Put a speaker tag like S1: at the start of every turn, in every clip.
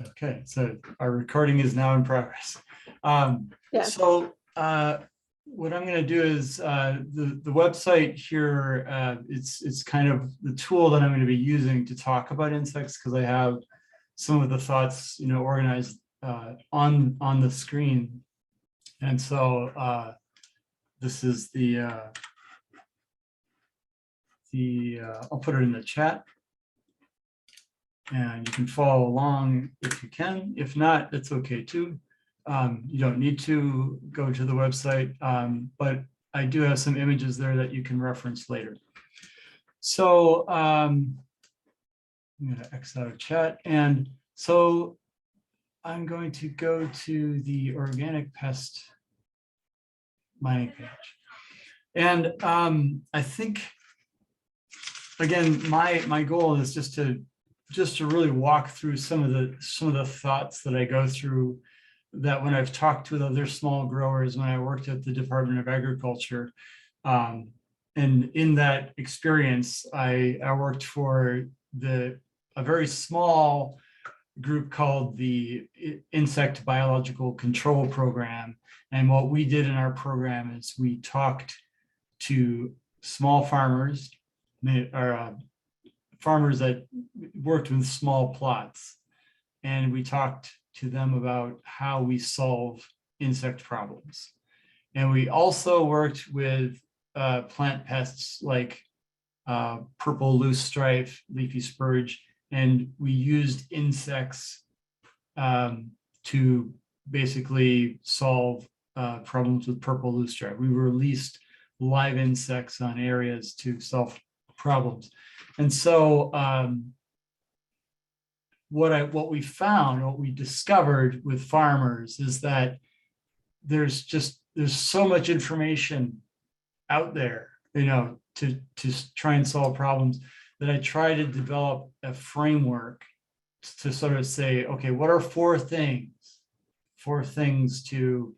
S1: Okay, so our recording is now in progress.
S2: Yes.
S1: So what I'm going to do is the website here, it's kind of the tool that I'm going to be using to talk about insects, because I have some of the thoughts, organized on the screen. And so this is I'll put it in the chat. And you can follow along if you can. If not, it's okay too. You don't need to go to the website, but I do have some images there that you can reference later. So I'm going to X out of chat. And so I'm going to go to the organic pest mining page. And I think, again, my goal is just to really walk through some of the thoughts that I go through, that when I've talked with other small growers, when I worked at the Department of Agriculture, and in that experience, I worked for a very small group called the Insect Biological Control Program. And what we did in our program is we talked to small farmers, or farmers that worked with small plots, and we talked to them about how we solve insect problems. And we also worked with plant pests like purple loose strife, leafy spurge, and we used insects to basically solve problems with purple loose strife. We released live insects on areas to solve problems. And so what we found, what we discovered with farmers, is that there's so much information out there, to try and solve problems, that I try to develop a framework to sort of say, okay, what are four things to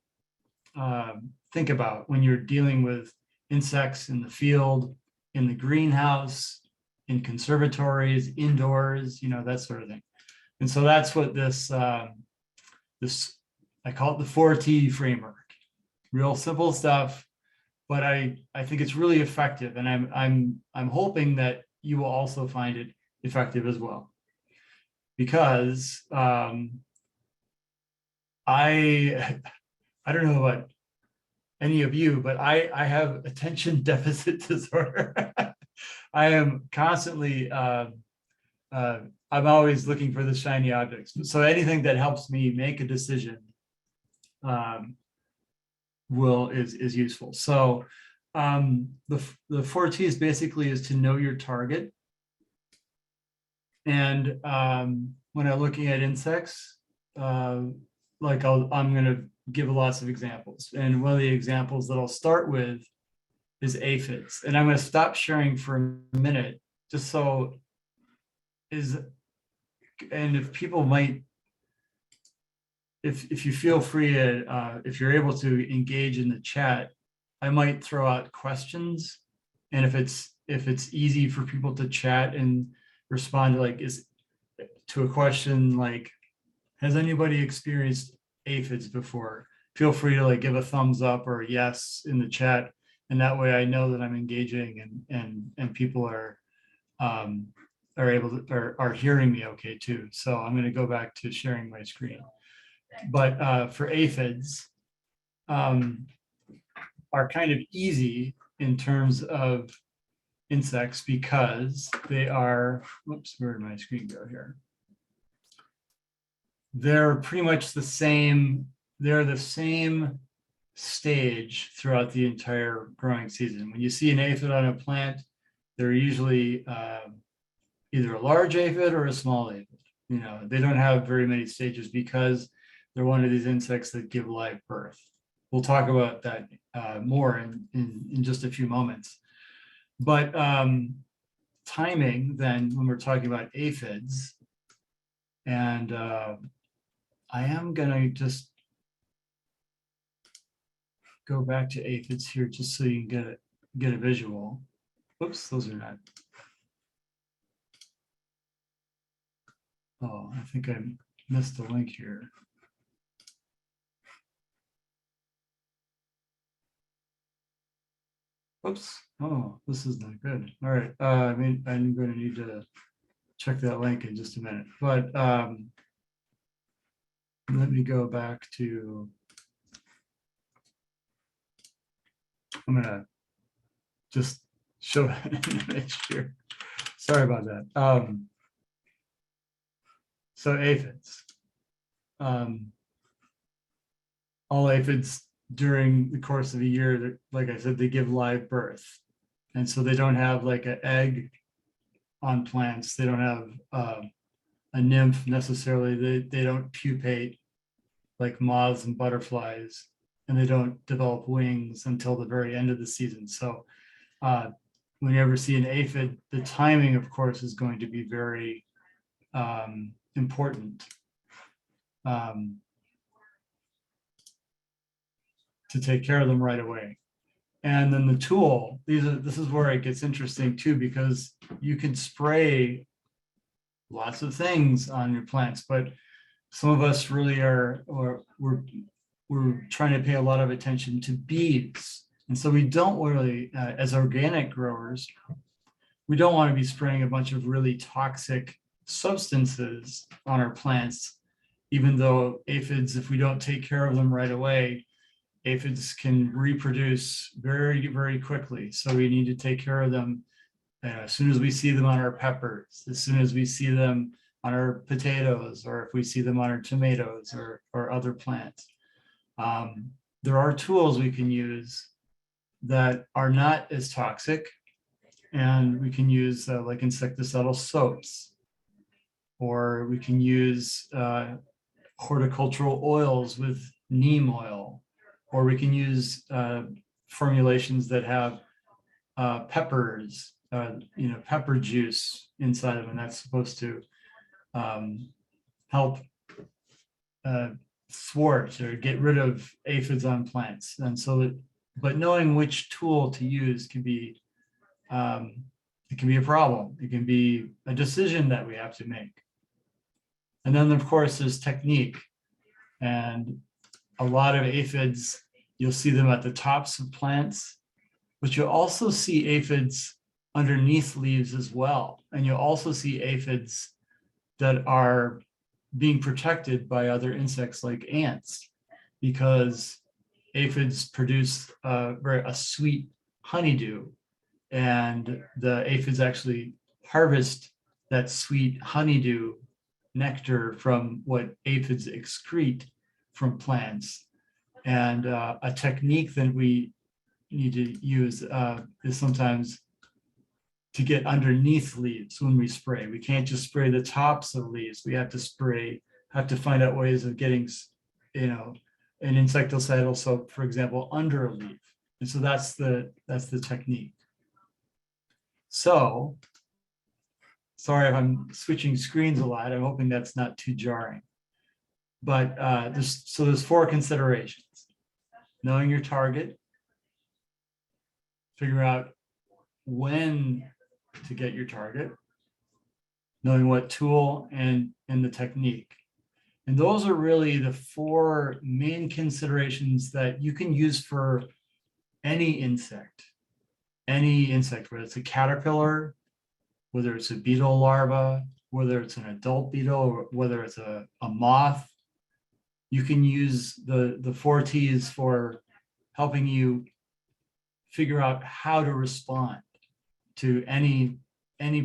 S1: think about when you're dealing with insects in the field, in the greenhouse, in conservatories, indoors, that sort of thing. And so that's what this I call it the 4T framework. Real simple stuff, but I think it's really effective, and I'm hoping that you will also find it effective as well, because I don't know about any of you, but I have attention deficit disorder. I am constantly I'm always looking for the shiny objects. So anything that helps me make a decision is useful. So the 4 T's basically is to know your target. And when I'm looking at insects, I'm going to give lots of examples. And one of the examples that I'll start with is aphids. And I'm going to stop sharing for a minute, just so and if people might, if you feel free to, if you're able to engage in the chat, I might throw out questions. And if it's easy for people to chat and respond to a question like, has anybody experienced aphids before? Feel free to give a thumbs up or a yes in the chat. And that way I know that I'm engaging and people are able to, are hearing me okay too. So I'm going to go back to sharing my screen. But for aphids, are kind of easy in terms of insects, because they are, whoops, where did my screen go here? They're pretty much the same. They're the same stage throughout the entire growing season. When you see an aphid on a plant, they're usually either a large aphid or a small aphid. They don't have very many stages because they're one of these insects that give live birth. We'll talk about that more in just a few moments. But timing, then, when we're talking about aphids, and I am going to just go back to aphids here just so you can get a visual. Whoops, those are not. Oh, I think I'm missed the link here. Oops. Oh, this is not good. All right. I mean, I'm going to need to check that link in just a minute, but let me go back to, I'm going to just show an image here. Sorry about that. So aphids. All aphids during the course of a year, like I said, they give live birth. And so they don't have like an egg on plants. They don't have a nymph necessarily. They don't pupate like moths and butterflies, and they don't develop wings until the very end of the season. So when you ever see an aphid, the timing, of course, is going to be very important to take care of them right away. And then the tool, this is where it gets interesting too, because you can spray lots of things on your plants, but some of us really are, or we're trying to pay a lot of attention to bees. And so we don't really, as organic growers, we don't want to be spraying a bunch of really toxic substances on our plants, even though aphids, if we don't take care of them right away, aphids can reproduce very, very quickly. So we need to take care of them as soon as we see them on our peppers, as soon as we see them on our potatoes, or if we see them on our tomatoes or other plants. There are tools we can use that are not as toxic, and we can use like insecticidal soaps, or we can use horticultural oils with neem oil, or we can use formulations that have peppers, pepper juice inside of them, and that's supposed to help thwart or get rid of aphids on plants. And so that, but knowing which tool to use can be, it can be a problem. It can be a decision that we have to make. And then of course there's technique, and a lot of aphids, you'll see them at the tops of plants, but you'll also see aphids underneath leaves as well. And you'll also see aphids that are being protected by other insects like ants, because aphids produce a sweet honeydew, and the aphids actually harvest that sweet honeydew nectar from what aphids excrete from plants. And a technique that we need to use is sometimes to get underneath leaves when we spray. We can't just spray the tops of leaves. We have to find out ways of getting, an insecticidal soap, for example, under a leaf. And so that's the technique. So, sorry if I'm switching screens a lot. I'm hoping that's not too jarring. But there's 4 considerations: knowing your target, figure out when to get your target, knowing what tool and the technique. And those are really the 4 main considerations that you can use for any insect, whether it's a caterpillar, whether it's a beetle larva, whether it's an adult beetle, or whether it's a moth. You can use the 4 T's for helping you figure out how to respond to any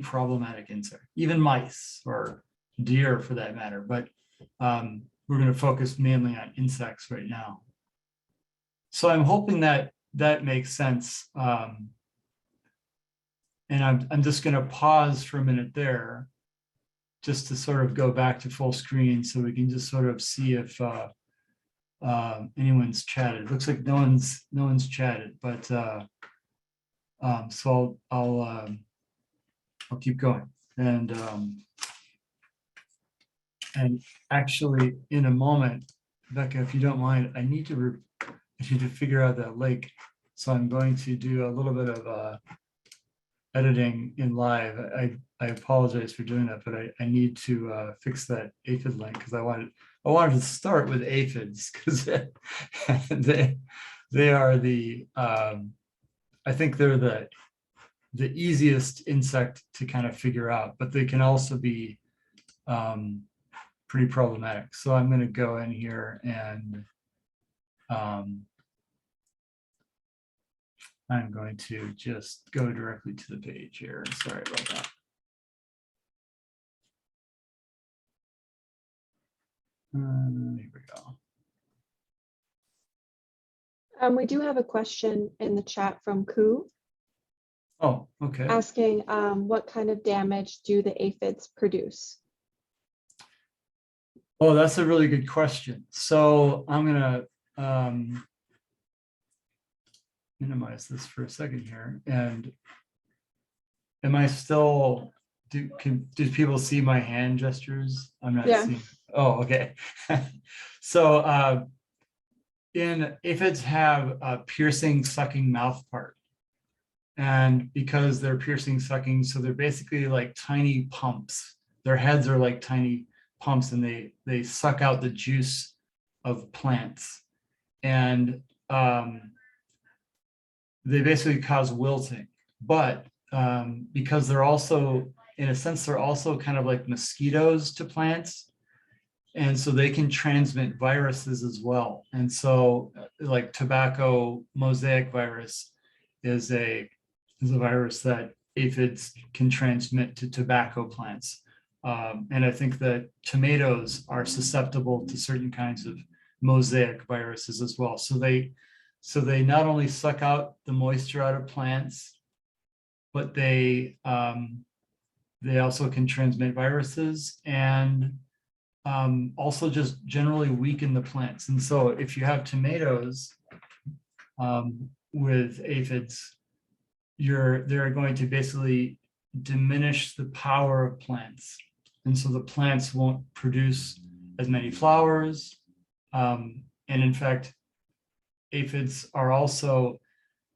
S1: problematic insect, even mice or deer for that matter. But we're going to focus mainly on insects right now. So I'm hoping that makes sense. And I'm just going to pause for a minute there, just to sort of go back to full screen so we can just sort of see if anyone's chatted. It looks like no one's chatted, but so I'll keep going. And actually, in a moment, Becca, if you don't mind, I need to figure out that link. So I'm going to do a little bit of editing in live. I apologize for doing that, but I need to fix that aphid link because I wanted to start with aphids because they are the I think they're the easiest insect to kind of figure out, but they can also be pretty problematic. So I'm going to go in here and I'm going to just go directly to the page here. Sorry about that. Here we go.
S2: We do have a question in the chat from Koo
S1: Oh, okay.
S2: asking what kind of damage do the aphids produce?
S1: Oh, that's a really good question. So I'm gonna minimize this for a second here. And am I still, do people see my hand gestures? I'm not seeing. Oh, okay. So aphids have a piercing, sucking mouth part. And because they're piercing, sucking, so they're basically like tiny pumps. Their heads are like tiny pumps, and they suck out the juice of plants. And they basically cause wilting. But because they're also, in a sense, they're also kind of like mosquitoes to plants. And so they can transmit viruses as well. And so like tobacco mosaic virus is a virus that aphids can transmit to tobacco plants. And I think that tomatoes are susceptible to certain kinds of mosaic viruses as well. So they not only suck out the moisture out of plants, but they also can transmit viruses and also just generally weaken the plants. And so if you have tomatoes with aphids, they're going to basically diminish the power of plants. And so the plants won't produce as many flowers. And in fact, aphids are also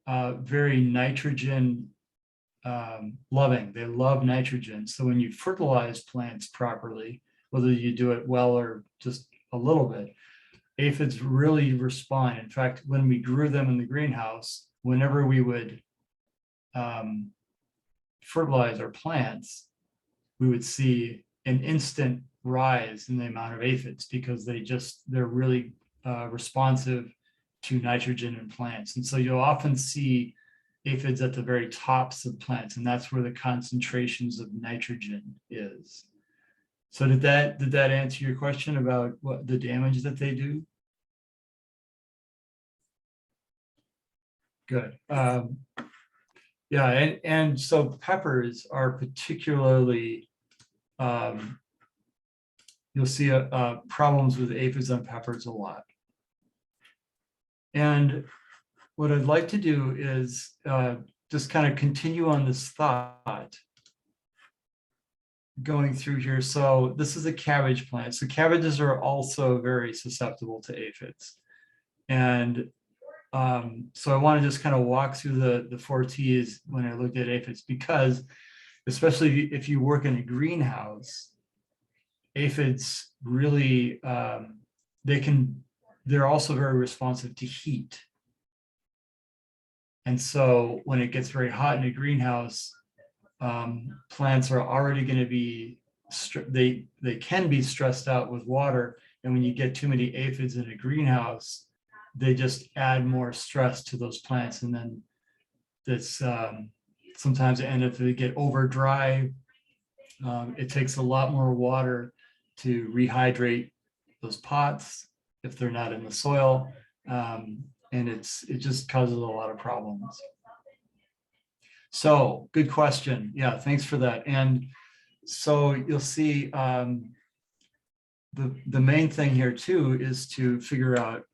S1: very nitrogen loving. They love nitrogen. So when you fertilize plants properly, whether you do it well or just a little bit, aphids really respond. In fact, when we grew them in the greenhouse, whenever we would fertilize our plants, we would see an instant rise in the amount of aphids because they're really responsive to nitrogen in plants. And so you'll often see aphids at the very tops of plants, and that's where the concentrations of nitrogen is. So did that answer your question about what the damage that they do? Good. Yeah, and so peppers are particularly, you'll see problems with aphids on peppers a lot. And what I'd like to do is just kind of continue on this thought going through here. So this is a cabbage plant. So cabbages are also very susceptible to aphids. And so I want to just kind of walk through the 4 T's when I looked at aphids, because especially if you work in a greenhouse, aphids really, they're also very responsive to heat. And so when it gets very hot in a greenhouse, plants are already going to be, they can be stressed out with water. And when you get too many aphids in a greenhouse, they just add more stress to those plants. And then this sometimes if they get over dry, it takes a lot more water to rehydrate those pots if they're not in the soil. And it just causes a lot of problems. So good question. Yeah, thanks for that. And so you'll see the main thing here too is to figure out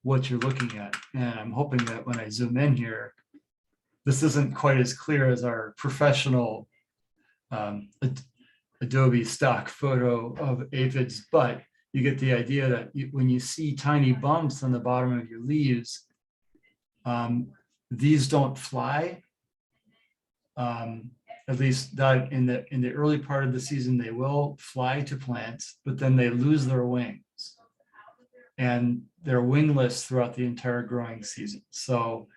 S1: what you're looking at. And I'm hoping that when I zoom in here, this isn't quite as clear as our professional Adobe stock photo of aphids, but you get the idea that when you see tiny bumps on the bottom of your leaves, these don't fly. at least that in the early part of the season, they will fly to plants, but then they lose their wings. And they're wingless throughout the entire growing season. So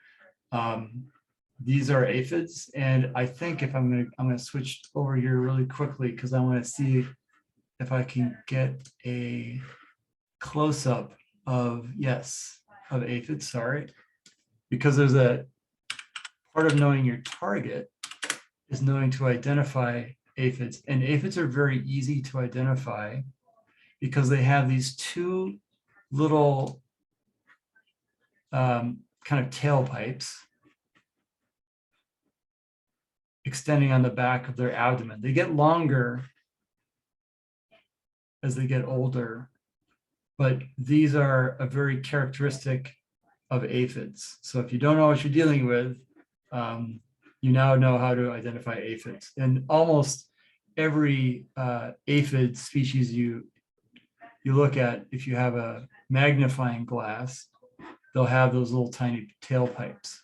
S1: these are aphids, and I think if I'm gonna switch over here really quickly because I want to see if I can get a close-up of aphids. Sorry, because there's a part of knowing your target is knowing to identify aphids, and aphids are very easy to identify because they have these two little kind of tailpipes extending on the back of their abdomen. They get longer as they get older, but these are a very characteristic of aphids. So if you don't know what you're dealing with, you now know how to identify aphids. And almost every aphid species you look at, if you have a magnifying glass, they'll have those little tiny tailpipes.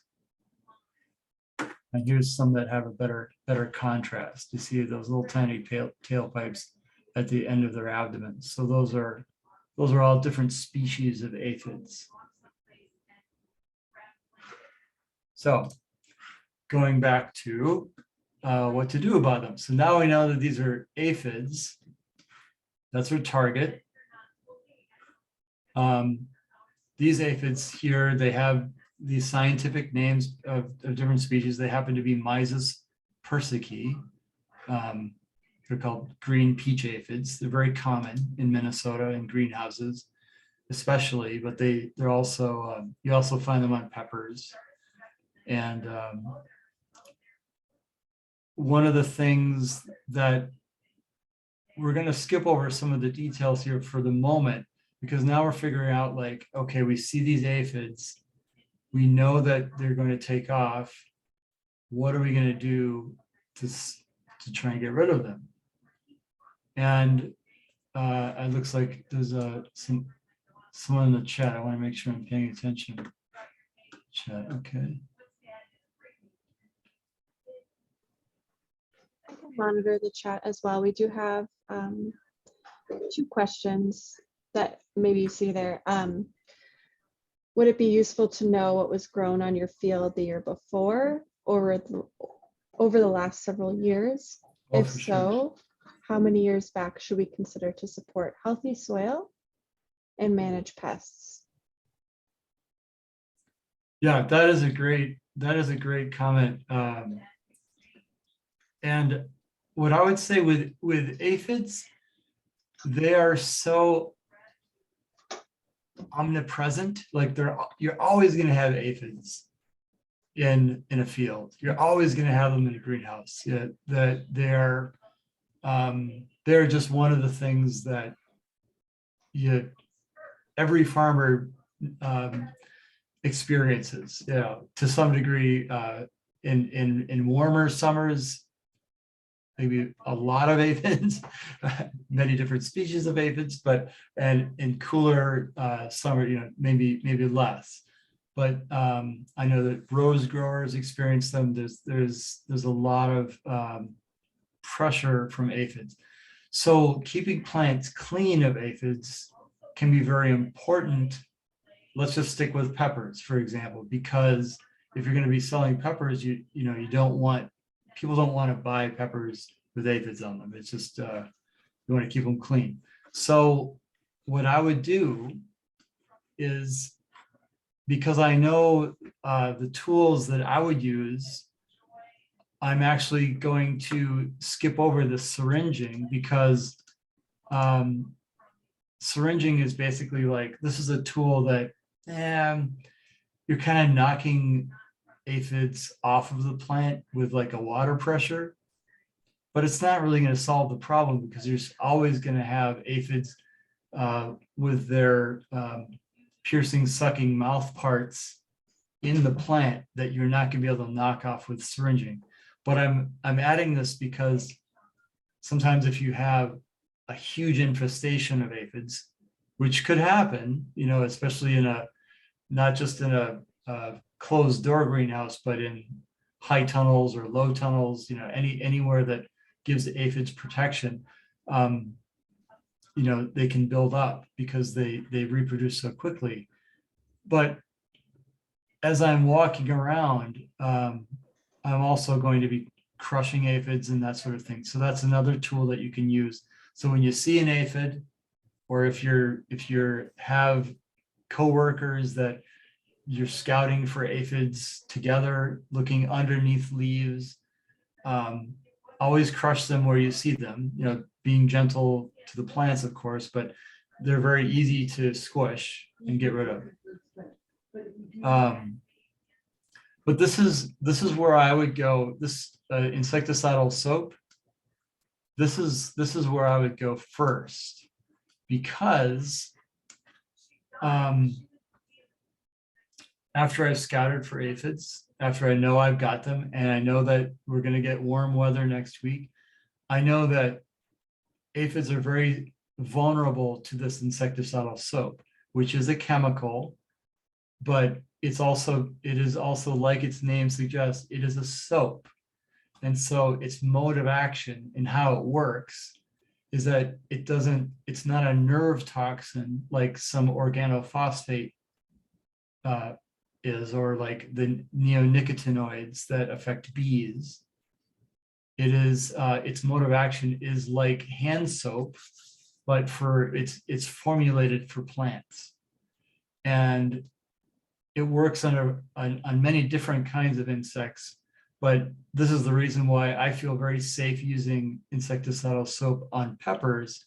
S1: And here's some that have a better contrast. You see those little tiny tailpipes at the end of their abdomen. So those are all different species of aphids. So going back to what to do about them. So now we know that these are aphids. That's our target. These aphids here, they have these scientific names of different species. They happen to be Mysis persicae. They're called green peach aphids. They're very common in Minnesota in greenhouses, especially, but they're also, you also find them on peppers. And one of the things that we're going to skip over some of the details here for the moment, because now we're figuring out like, okay, we see these aphids. We know that they're going to take off. What are we going to do to try and get rid of them? And it looks like there's someone in the chat. I want to make sure I'm paying attention. Chat, okay.
S2: I can monitor the chat as well. We do have 2 questions that maybe you see there. Would it be useful to know what was grown on your field the year before or over the last several years?
S1: Oh,
S2: If
S1: for
S2: so,
S1: sure.
S2: how many years back should we consider to support healthy soil and manage pests?
S1: Yeah, that is a great comment. And what I would say with aphids, they are so omnipresent. Like you're always going to have aphids in a field. You're always going to have them in a greenhouse. Yeah, that they're just one of the things that every farmer experiences, to some degree. In warmer summers, maybe a lot of aphids, many different species of aphids, and in cooler summer, maybe less. But I know that rose growers experience them. There's a lot of pressure from aphids. So keeping plants clean of aphids can be very important. Let's just stick with peppers, for example, because if you're going to be selling peppers, you don't want, people don't want to buy peppers with aphids on them. It's just, you want to keep them clean. So what I would do is, because I know the tools that I would use, I'm actually going to skip over the syringing, because syringing is basically like, this is a tool that you're kind of knocking aphids off of the plant with like a water pressure, but it's not really going to solve the problem, because you're always going to have aphids with their piercing, sucking mouth parts in the plant that you're not going to be able to knock off with syringing. But I'm adding this because sometimes if you have a huge infestation of aphids, which could happen, especially in not just in a closed door greenhouse, but in high tunnels or low tunnels, anywhere that gives the aphids protection, they can build up because they reproduce so quickly. But as I'm walking around, I'm also going to be crushing aphids and that sort of thing. So that's another tool that you can use. So when you see an aphid, or if you have coworkers that you're scouting for aphids together, looking underneath leaves, always crush them where you see them, being gentle to the plants, of course, but they're very easy to squish and get rid of. But this is where I would go. This insecticidal soap. This is where I would go first, because after I've scouted for aphids, after I know I've got them, and I know that we're going to get warm weather next week, I know that aphids are very vulnerable to this insecticidal soap, which is a chemical, but it is also, like its name suggests, it is a soap. And so its mode of action and how it works is that it's not a nerve toxin like some organophosphate is, or like the neonicotinoids that affect bees. It is its mode of action is like hand soap, but it's formulated for plants, and it works on many different kinds of insects. But this is the reason why I feel very safe using insecticidal soap on peppers,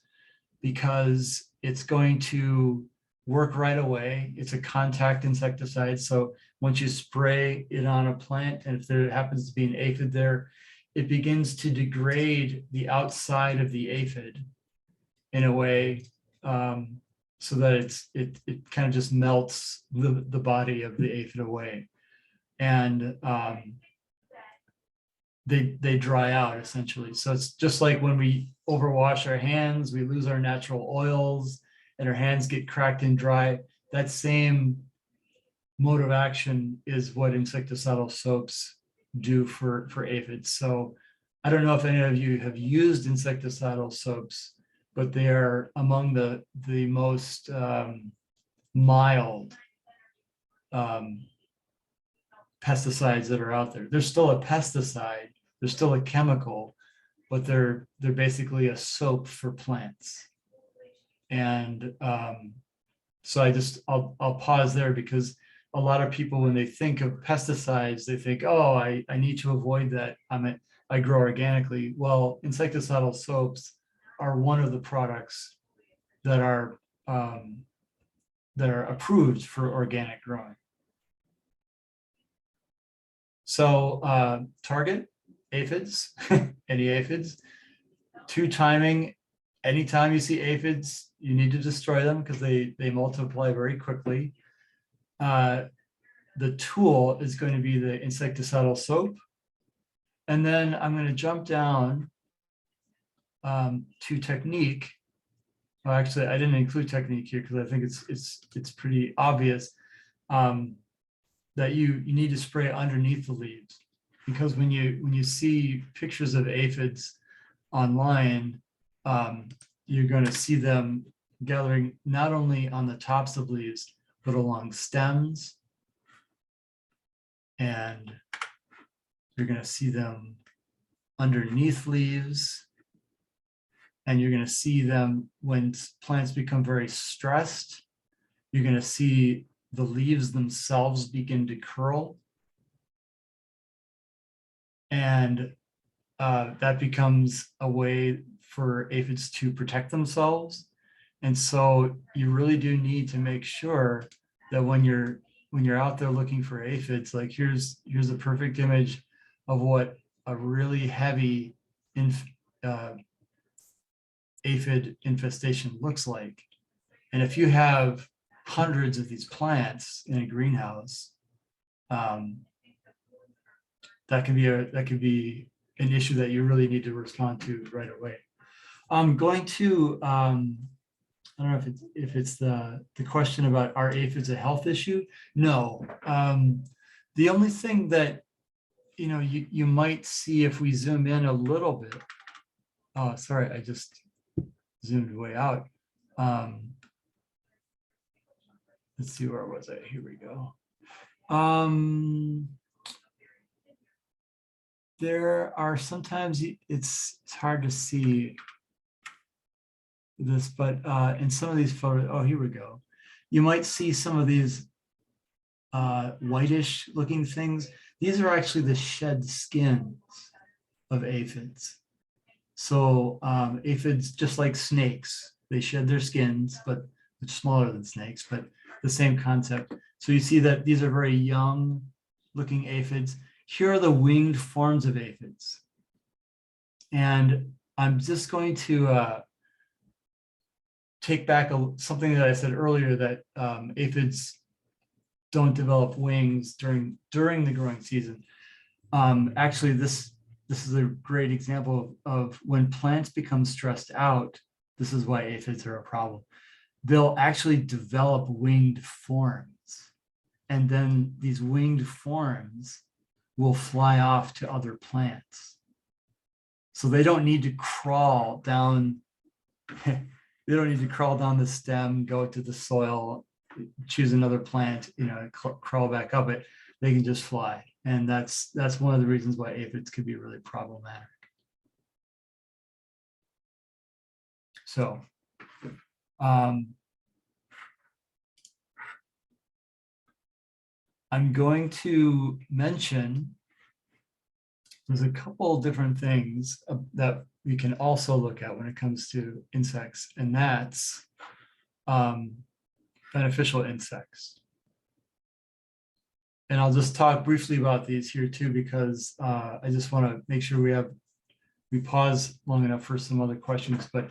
S1: because it's going to work right away. It's a contact insecticide. So once you spray it on a plant, and if there happens to be an aphid there, it begins to degrade the outside of the aphid in a way, so that it kind of just melts the body of the aphid away. And they dry out essentially. So it's just like when we overwash our hands, we lose our natural oils and our hands get cracked and dry. That same mode of action is what insecticidal soaps do for aphids. So I don't know if any of you have used insecticidal soaps, but they are among the most mild pesticides that are out there. They're still a pesticide, they're still a chemical, but they're basically a soap for plants. And so I'll pause there, because a lot of people, when they think of pesticides, they think, oh, I need to avoid that. I grow organically. Well, insecticidal soaps are one of the products that are approved for organic growing. So target aphids, any aphids. 2, timing. Anytime you see aphids, you need to destroy them because they multiply very quickly. The tool is going to be the insecticidal soap. And then I'm going to jump down to technique. Well, actually, I didn't include technique here because I think it's pretty obvious that you need to spray underneath the leaves, because when you see pictures of aphids online, you're going to see them gathering not only on the tops of leaves, but along stems, and you're going to see them underneath leaves, and you're going to see them when plants become very stressed. You're going to see the leaves themselves begin to curl, and that becomes a way for aphids to protect themselves. And so you really do need to make sure that when you're out there looking for aphids, like here's a perfect image of what a really heavy aphid infestation looks like. And if you have hundreds of these plants in a greenhouse, that could be an issue that you really need to respond to right away. I'm going to I don't know if it's the question about, are aphids a health issue? No. The only thing that you know, you might see if we zoom in a little bit. Oh, sorry, I just zoomed way out. Let's see, where was I? Here we go. There are sometimes it's hard to see this, but in some of these photos, oh, here we go. You might see some of these whitish looking things. These are actually the shed skins of aphids. So aphids, just like snakes, they shed their skins, but much smaller than snakes, but the same concept. So you see that these are very young looking aphids. Here are the winged forms of aphids. And I'm just going to take back something that I said earlier, that aphids don't develop wings during the growing season. Actually, this is a great example of when plants become stressed out. This is why aphids are a problem. They'll actually develop winged forms. And then these winged forms will fly off to other plants. So they don't need to crawl down. They don't need to crawl down the stem, go to the soil, choose another plant, you know, crawl back up it. They can just fly. And that's one of the reasons why aphids could be really problematic. So I'm going to mention there's a couple different things that we can also look at when it comes to insects, and that's beneficial insects. And I'll just talk briefly about these here too, because I just want to make sure we pause long enough for some other questions. But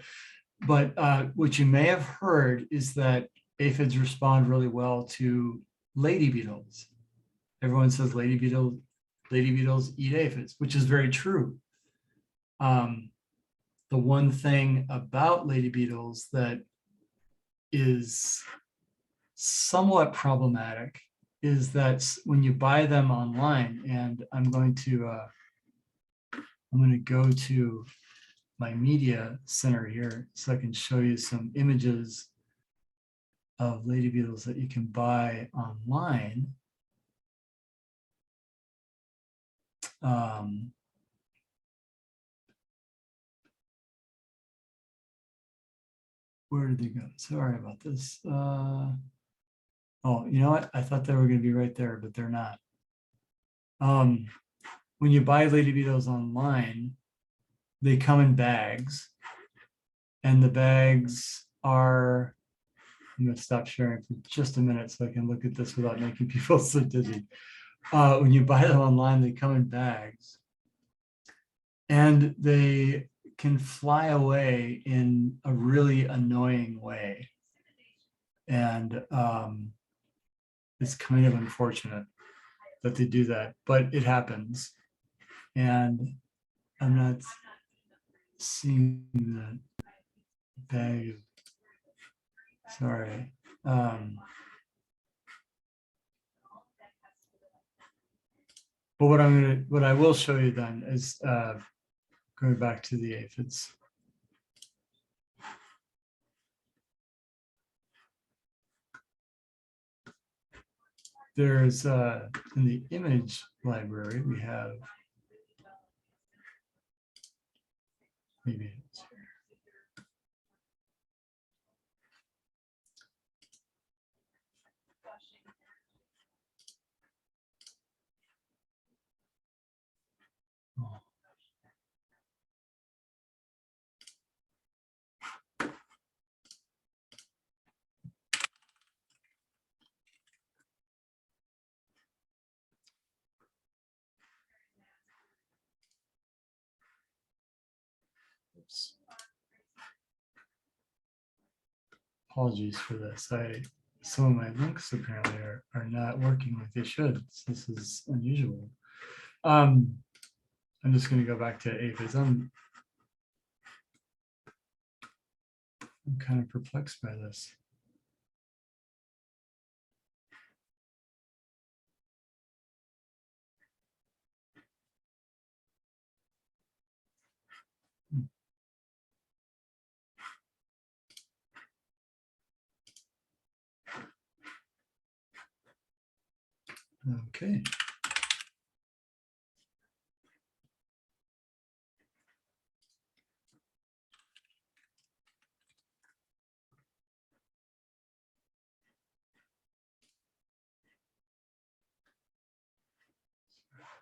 S1: what you may have heard is that aphids respond really well to lady beetles. Everyone says lady beetles eat aphids, which is very true. The one thing about lady beetles that is somewhat problematic is that when you buy them online, and I'm going to go to my media center here so I can show you some images of lady beetles that you can buy online. Where did they go? Sorry about this. Oh, you know what? I thought they were going to be right there, but they're not. When you buy lady beetles online, they come in bags, and the bags are, I'm going to stop sharing for just a minute so I can look at this without making people so dizzy. When you buy them online, they come in bags, and they can fly away in a really annoying way. And it's kind of unfortunate that they do that, but it happens. And I'm not seeing that bag. Sorry. But what I will show you then is going back to the aphids. There's in the image library, we have, maybe it's here. Oh. Oops. Apologies for this. Some of my links apparently are not working like they should. So this is unusual. I'm just going to go back to aphids. I'm kind of perplexed by this. Okay.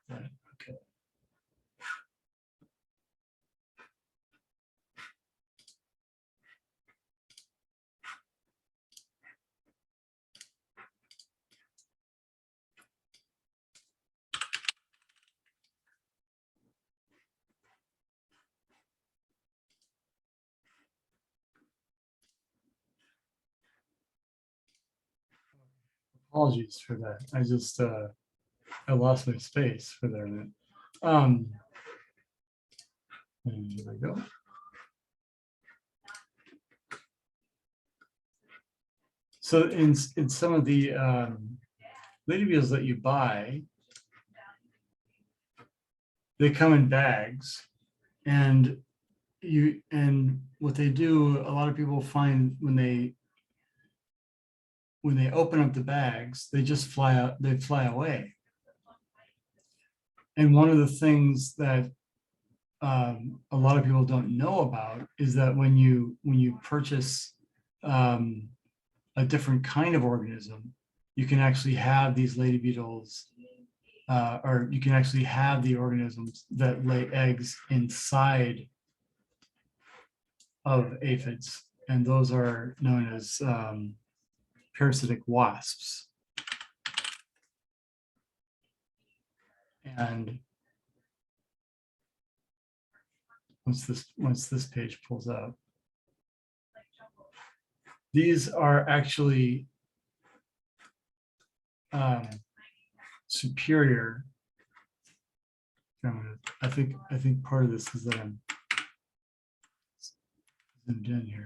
S1: Right, okay. Apologies for that. I just I lost my space for there a minute. And here we go. So in some of the lady beetles that you buy, they come in bags, and what they do, a lot of people find when they open up the bags, they just fly out, they fly away. And one of the things that a lot of people don't know about is that when you purchase a different kind of organism, you can actually have these lady beetles, or you can actually have the organisms that lay eggs inside of aphids, and those are known as parasitic wasps. And once this page pulls up, these are actually superior. I think part of this is that I'm zoomed in here.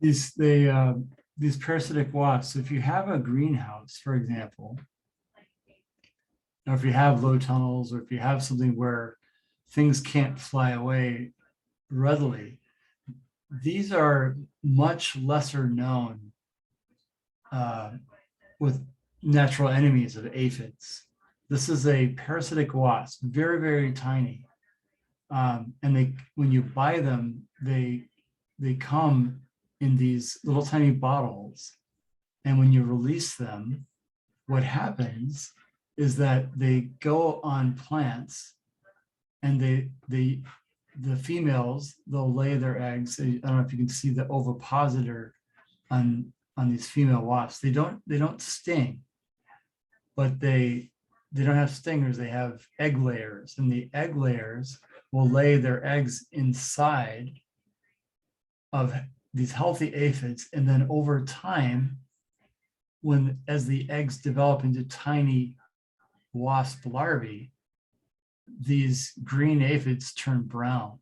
S1: These parasitic wasps, if you have a greenhouse, for example, or if you have low tunnels, or if you have something where things can't fly away readily, these are much lesser known with natural enemies of aphids. This is a parasitic wasp, very, very tiny. And when you buy them, they come in these little tiny bottles. And when you release them, what happens is that they go on plants, and the females, they'll lay their eggs. I don't know if you can see the ovipositor on these female wasps. They don't sting, but they don't have stingers. They have egg layers, and the egg layers will lay their eggs inside of these healthy aphids. And then over time, as the eggs develop into tiny wasp larvae, these green aphids turn brown.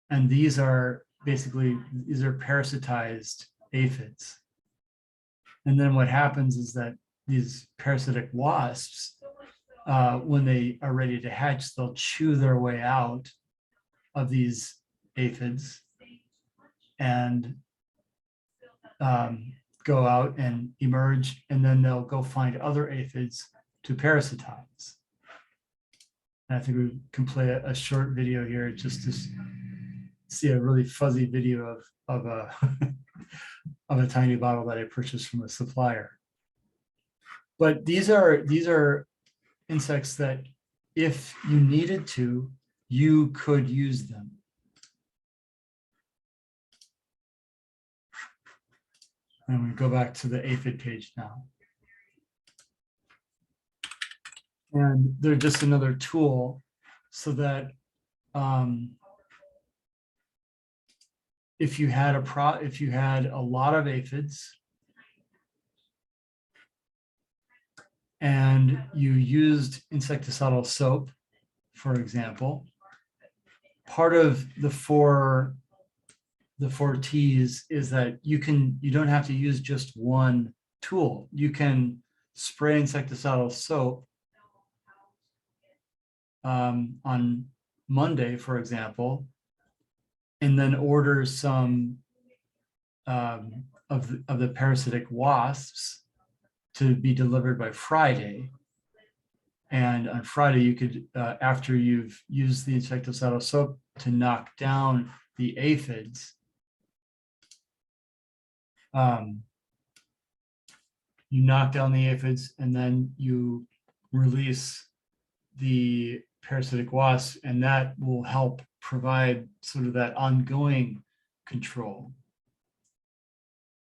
S1: And these are parasitized aphids. And then what happens is that these parasitic wasps, when they are ready to hatch, they'll chew their way out of these aphids and go out and emerge, and then they'll go find other aphids to parasitize. And I think we can play a short video here just to see a really fuzzy video of a of a tiny bottle that I purchased from a supplier. But these are insects that, if you needed to, you could use them. And we go back to the aphid page now. And they're just another tool so that if you had a lot of aphids and you used insecticidal soap, for example, part of the four T's is that you don't have to use just one tool. You can spray insecticidal soap on Monday, for example, and then order some of the parasitic wasps to be delivered by Friday. And on Friday, you could, after you've used the insecticidal soap to knock down the aphids, you knock down the aphids and then you release the parasitic wasps, and that will help provide sort of that ongoing control.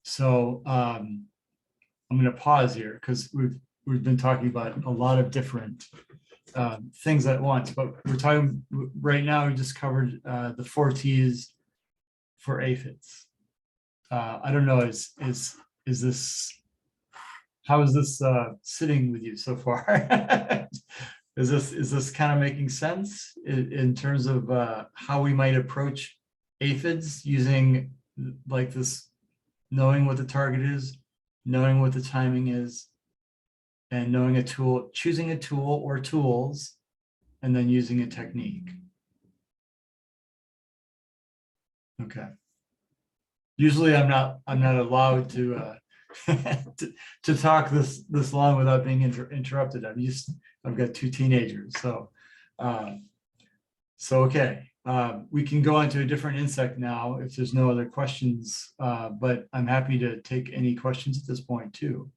S1: So I'm going to pause here because we've been talking about a lot of different things at once, but we're talking right now. We just covered the 4 T's for aphids. I don't know. Is this, how is this sitting with you so far? Is this kind of making sense in terms of how we might approach aphids using like this, knowing what the target is, knowing what the timing is, and knowing a tool, choosing a tool or tools, and then using a technique? Okay. Usually I'm not allowed to to talk this long without being interrupted. I've got 2 teenagers, so okay. We can go on to a different insect now if there's no other questions, but I'm happy to take any questions at this point too.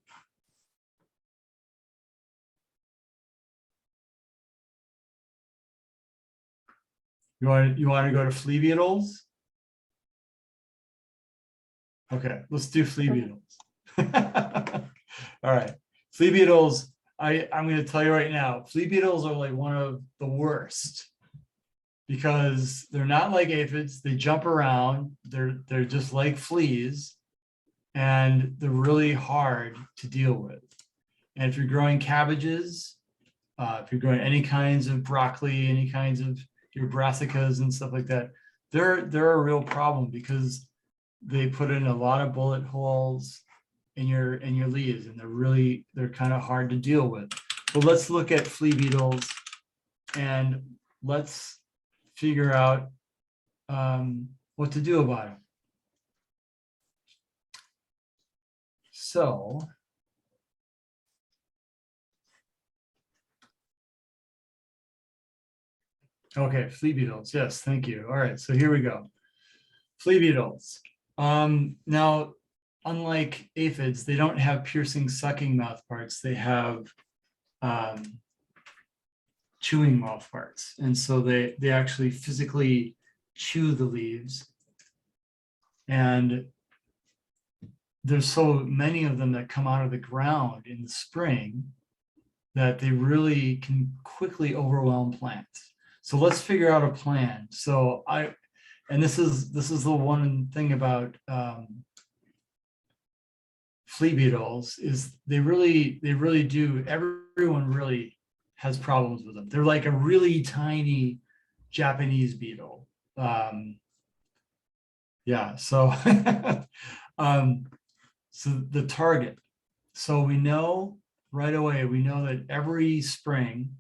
S1: You want to go to flea beetles? Okay, let's do flea beetles. All right, flea beetles. I'm going to tell you right now, flea beetles are like one of the worst because they're not like aphids. They jump around. They're just like fleas, and they're really hard to deal with. And if you're growing cabbages, if you're growing any kinds of broccoli, any kinds of your brassicas and stuff like that, they're a real problem because they put in a lot of bullet holes in your leaves, and they're kind of hard to deal with. But let's look at flea beetles and let's figure out what to do about them. So okay, flea beetles. Yes, thank you. All right, so here we go. Flea beetles. Now, unlike aphids, they don't have piercing, sucking mouth parts. They have chewing mouth parts, and so they actually physically chew the leaves. And there's so many of them that come out of the ground in the spring that they really can quickly overwhelm plants. So let's figure out a plan. So and this is the one thing about flea beetles is they really do, everyone really has problems with them. They're like a really tiny Japanese beetle. Yeah, so so the target. So we know right away, we know that every spring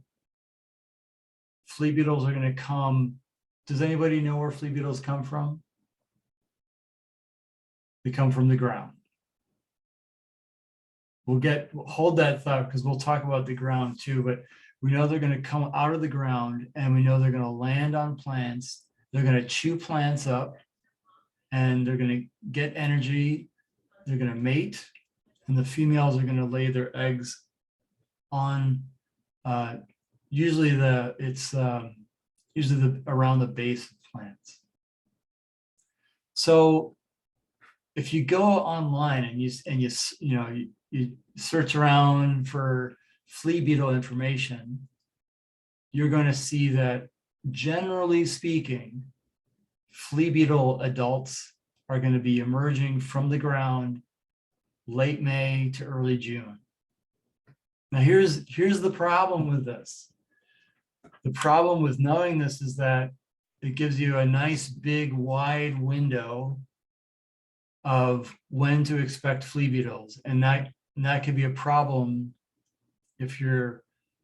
S1: flea beetles are going to come. Does anybody know where flea beetles come from? They come from the ground. Hold that thought because we'll talk about the ground too, but we know they're going to come out of the ground, and we know they're going to land on plants. They're going to chew plants up, and they're going to get energy. They're going to mate, and the females are going to lay their eggs on usually around the base of plants. So if you go online and you search around for flea beetle information, you're going to see that generally speaking, flea beetle adults are going to be emerging from the ground late May to early June. Now here's the problem with this. The problem with knowing this is that it gives you a nice big wide window of when to expect flea beetles, and that could be a problem if you're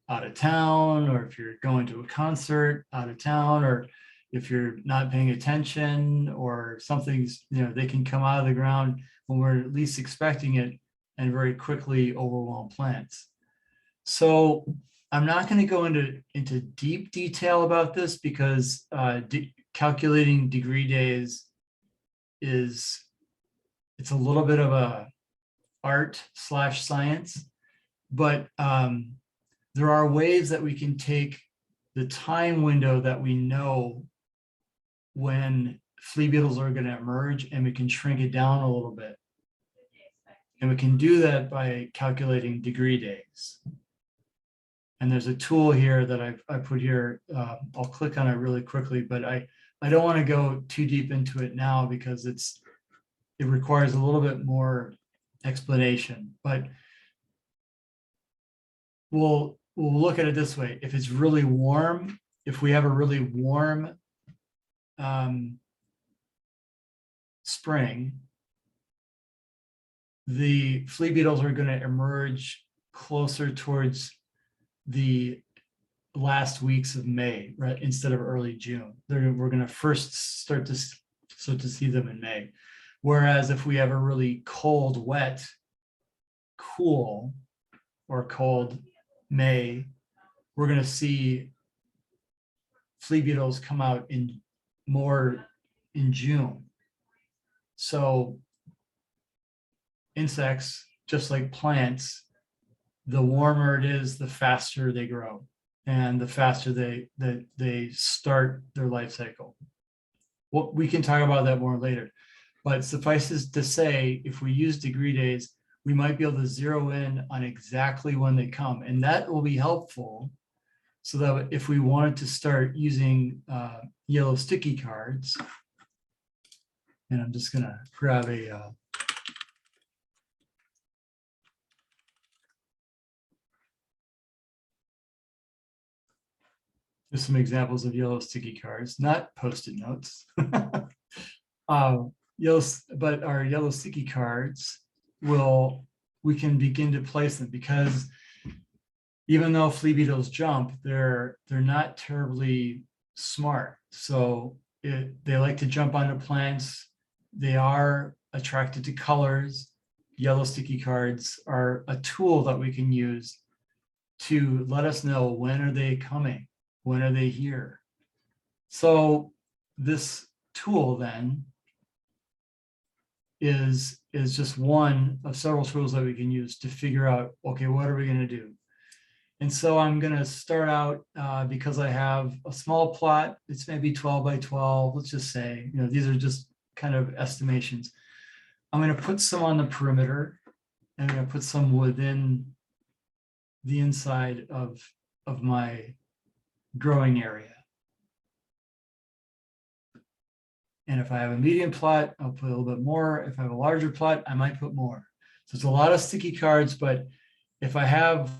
S1: out of town, or if you're going to a concert out of town, or if you're not paying attention or something's, they can come out of the ground when we're least expecting it and very quickly overwhelm plants. So I'm not going to go into deep detail about this because calculating degree days it's a little bit of a art/science, but there are ways that we can take the time window that we know when flea beetles are going to emerge, and we can shrink it down a little bit. And we can do that by calculating degree days. And there's a tool here that I put here. I'll click on it really quickly, but I don't want to go too deep into it now because it requires a little bit more explanation. But we'll look at it this way. If it's really warm, if we have a really warm spring, the flea beetles are going to emerge closer towards the last weeks of May, right, instead of early June. We're going to first start to see them in May. Whereas if we have a really cold, wet, cool, or cold May, we're going to see flea beetles come out more in June. So insects, just like plants, the warmer it is, the faster they grow and the faster they start their life cycle. Well, we can talk about that more later, but suffices to say, if we use degree days, we might be able to zero in on exactly when they come, and that will be helpful so that if we wanted to start using yellow sticky cards, and I'm just going to grab just some examples of yellow sticky cards, not Post-it notes. But our yellow sticky cards we can begin to place them, because even though flea beetles jump, they're not terribly smart. So they like to jump onto plants. They are attracted to colors. Yellow sticky cards are a tool that we can use to let us know when are they coming, when are they here. So this tool then is just one of several tools that we can use to figure out, okay, what are we going to do? And so I'm going to start out because I have a small plot. It's maybe 12 by 12. Let's just say, these are just kind of estimations. I'm going to put some on the perimeter, and I'm going to put some within the inside of my growing area. And if I have a medium plot, I'll put a little bit more. If I have a larger plot, I might put more. So it's a lot of sticky cards, but if I have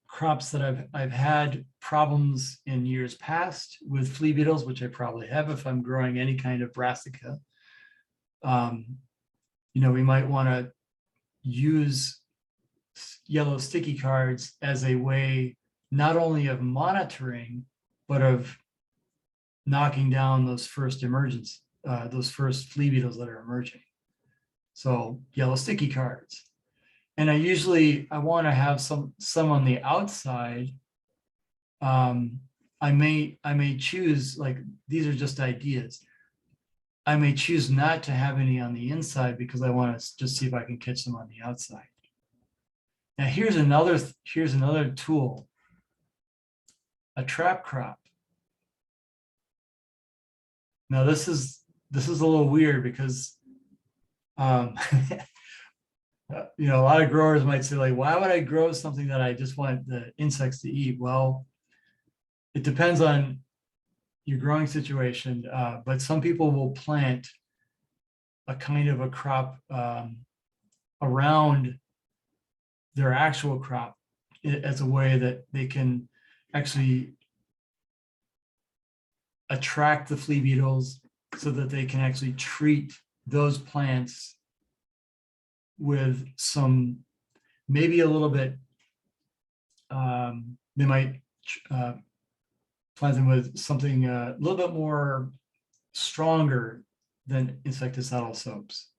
S1: crops that I've had problems in years past with flea beetles, which I probably have if I'm growing any kind of brassica, we might want to use yellow sticky cards as a way not only of monitoring, but of knocking down those first emergence, those first flea beetles that are emerging. So yellow sticky cards. And I want to have some on the outside. I may choose, like, these are just ideas. I may choose not to have any on the inside because I want to just see if I can catch them on the outside. Now here's another tool, a trap crop. Now this is a little weird because a lot of growers might say, like, why would I grow something that I just want the insects to eat? Well, it depends on your growing situation, but some people will plant a kind of a crop around their actual crop as a way that they can actually attract the flea beetles so that they can actually treat those plants with some, maybe a little bit, they might plant them with something a little bit more stronger than insecticidal soaps.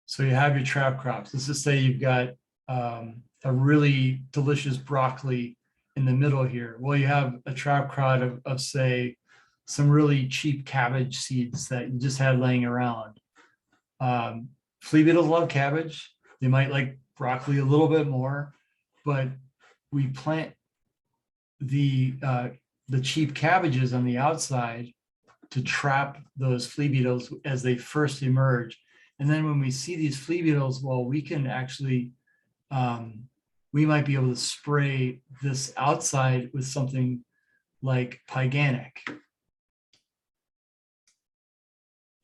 S1: So you have your trap crops. Let's just say you've got a really delicious broccoli in the middle here. Well, you have a trap crop of say, some really cheap cabbage seeds that you just had laying around. Flea beetles love cabbage. They might like broccoli a little bit more, but we plant the cheap cabbages on the outside to trap those flea beetles as they first emerge. And then when we see these flea beetles, well, we can actually, we might be able to spray this outside with something like Pyganic.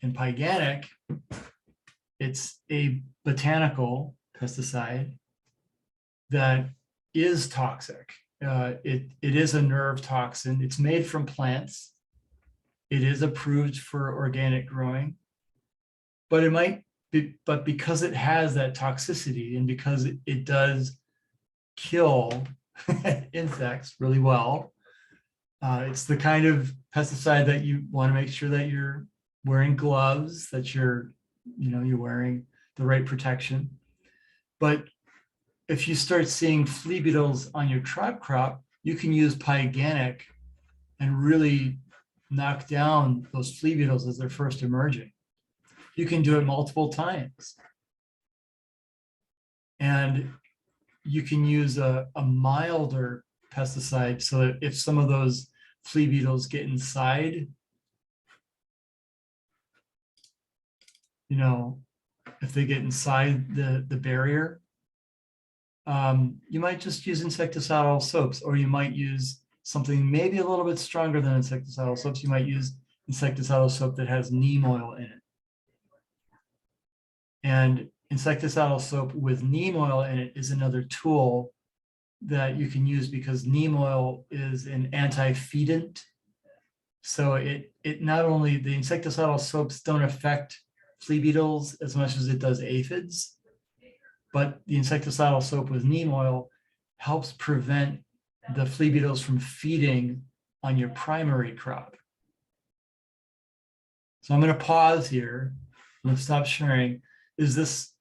S1: And Pyganic, it's a botanical pesticide that is toxic. It is a nerve toxin. It's made from plants. It is approved for organic growing, but it might be, but because it has that toxicity and because it does kill insects really well, it's the kind of pesticide that you want to make sure that you're wearing gloves, that you're wearing the right protection. But if you start seeing flea beetles on your trap crop, you can use Pyganic and really knock down those flea beetles as they're first emerging. You can do it multiple times. And you can use a milder pesticide so that if some of those flea beetles get inside, if they get inside the barrier, you might just use insecticidal soaps, or you might use something maybe a little bit stronger than insecticidal soaps. You might use insecticidal soap that has neem oil in it. And insecticidal soap with neem oil in it is another tool that you can use because neem oil is an anti-fedant. So it not only, the insecticidal soaps don't affect flea beetles as much as it does aphids, but the insecticidal soap with neem oil helps prevent the flea beetles from feeding on your primary crop. So I'm going to pause here. I'm going to stop sharing. Is this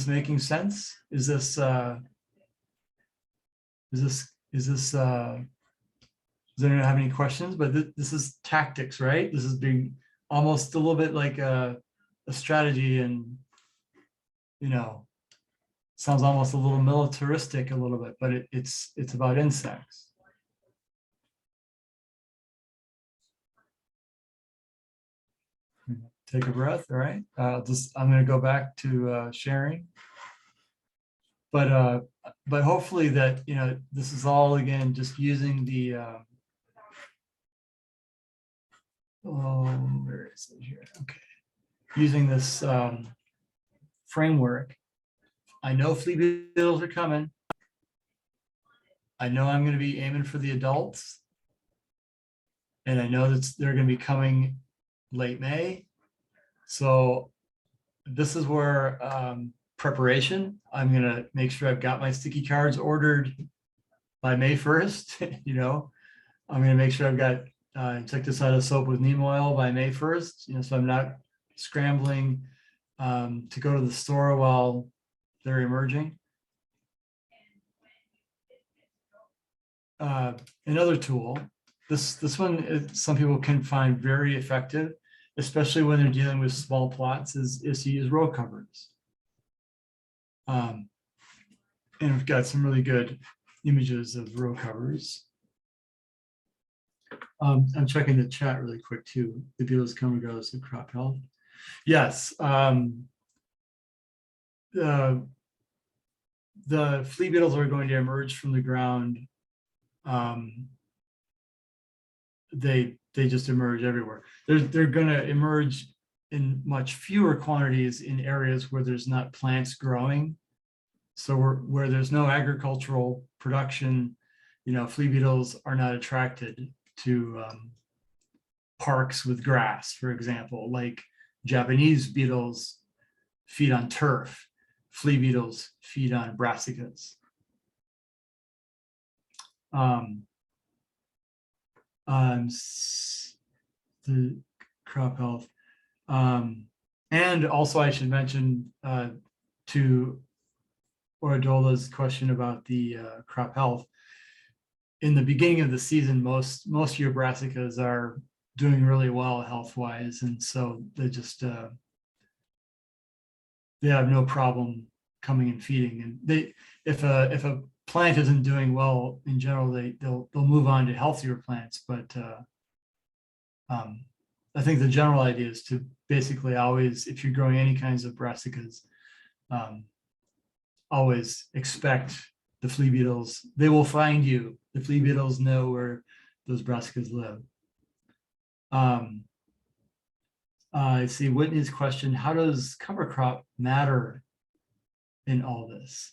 S1: making sense? Does anyone have any questions? But this is tactics, right? This is being almost a little bit like a strategy, and sounds almost a little militaristic a little bit, but it's about insects. Take a breath. All right. I'm going to go back to sharing. But hopefully that, this is all, again, just using the, where is it here? Okay. Using this framework. I know flea beetles are coming. I know I'm going to be aiming for the adults. And I know that they're going to be coming late May. So this is where preparation, I'm going to make sure I've got my sticky cards ordered by May 1st. I'm going to make sure I've got insecticidal soap with neem oil by May 1st, so I'm not scrambling to go to the store while they're emerging. Another tool, this one, some people can find very effective, especially when they're dealing with small plots, is to use row covers. And we've got some really good images of row covers. I'm checking the chat really quick too. The beetles come and goes to crop health. Yes. The flea beetles are going to emerge from the ground. They just emerge everywhere. They're going to emerge in much fewer quantities in areas where there's not plants growing. So where there's no agricultural production, flea beetles are not attracted to parks with grass, for example. Like Japanese beetles feed on turf, flea beetles feed on brassicas. the crop health. And also I should mention to Oradola's question about the crop health. In the beginning of the season, most of your brassicas are doing really well health-wise, and so they just they have no problem coming and feeding. And they, if a plant isn't doing well in general, they'll move on to healthier plants. But I think the general idea is to basically always, if you're growing any kinds of brassicas, always expect the flea beetles. They will find you. The flea beetles know where those brassicas live. I see Whitney's question, how does cover crop matter in all this?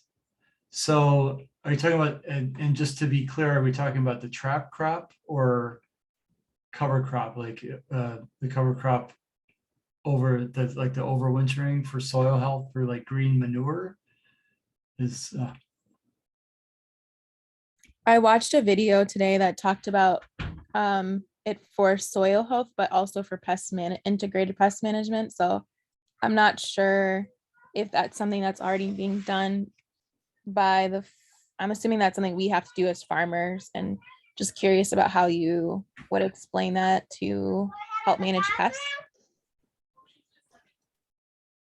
S1: So are you talking about, and just to be clear, are we talking about the trap crop or cover crop, like the cover crop over the, like the overwintering for soil health for like green manure? Is
S3: I watched a video today that talked about it for soil health, but also for integrated pest management. So I'm not sure if that's something that's already being done by I'm assuming that's something we have to do as farmers, and just curious about how you would explain that to help manage pests.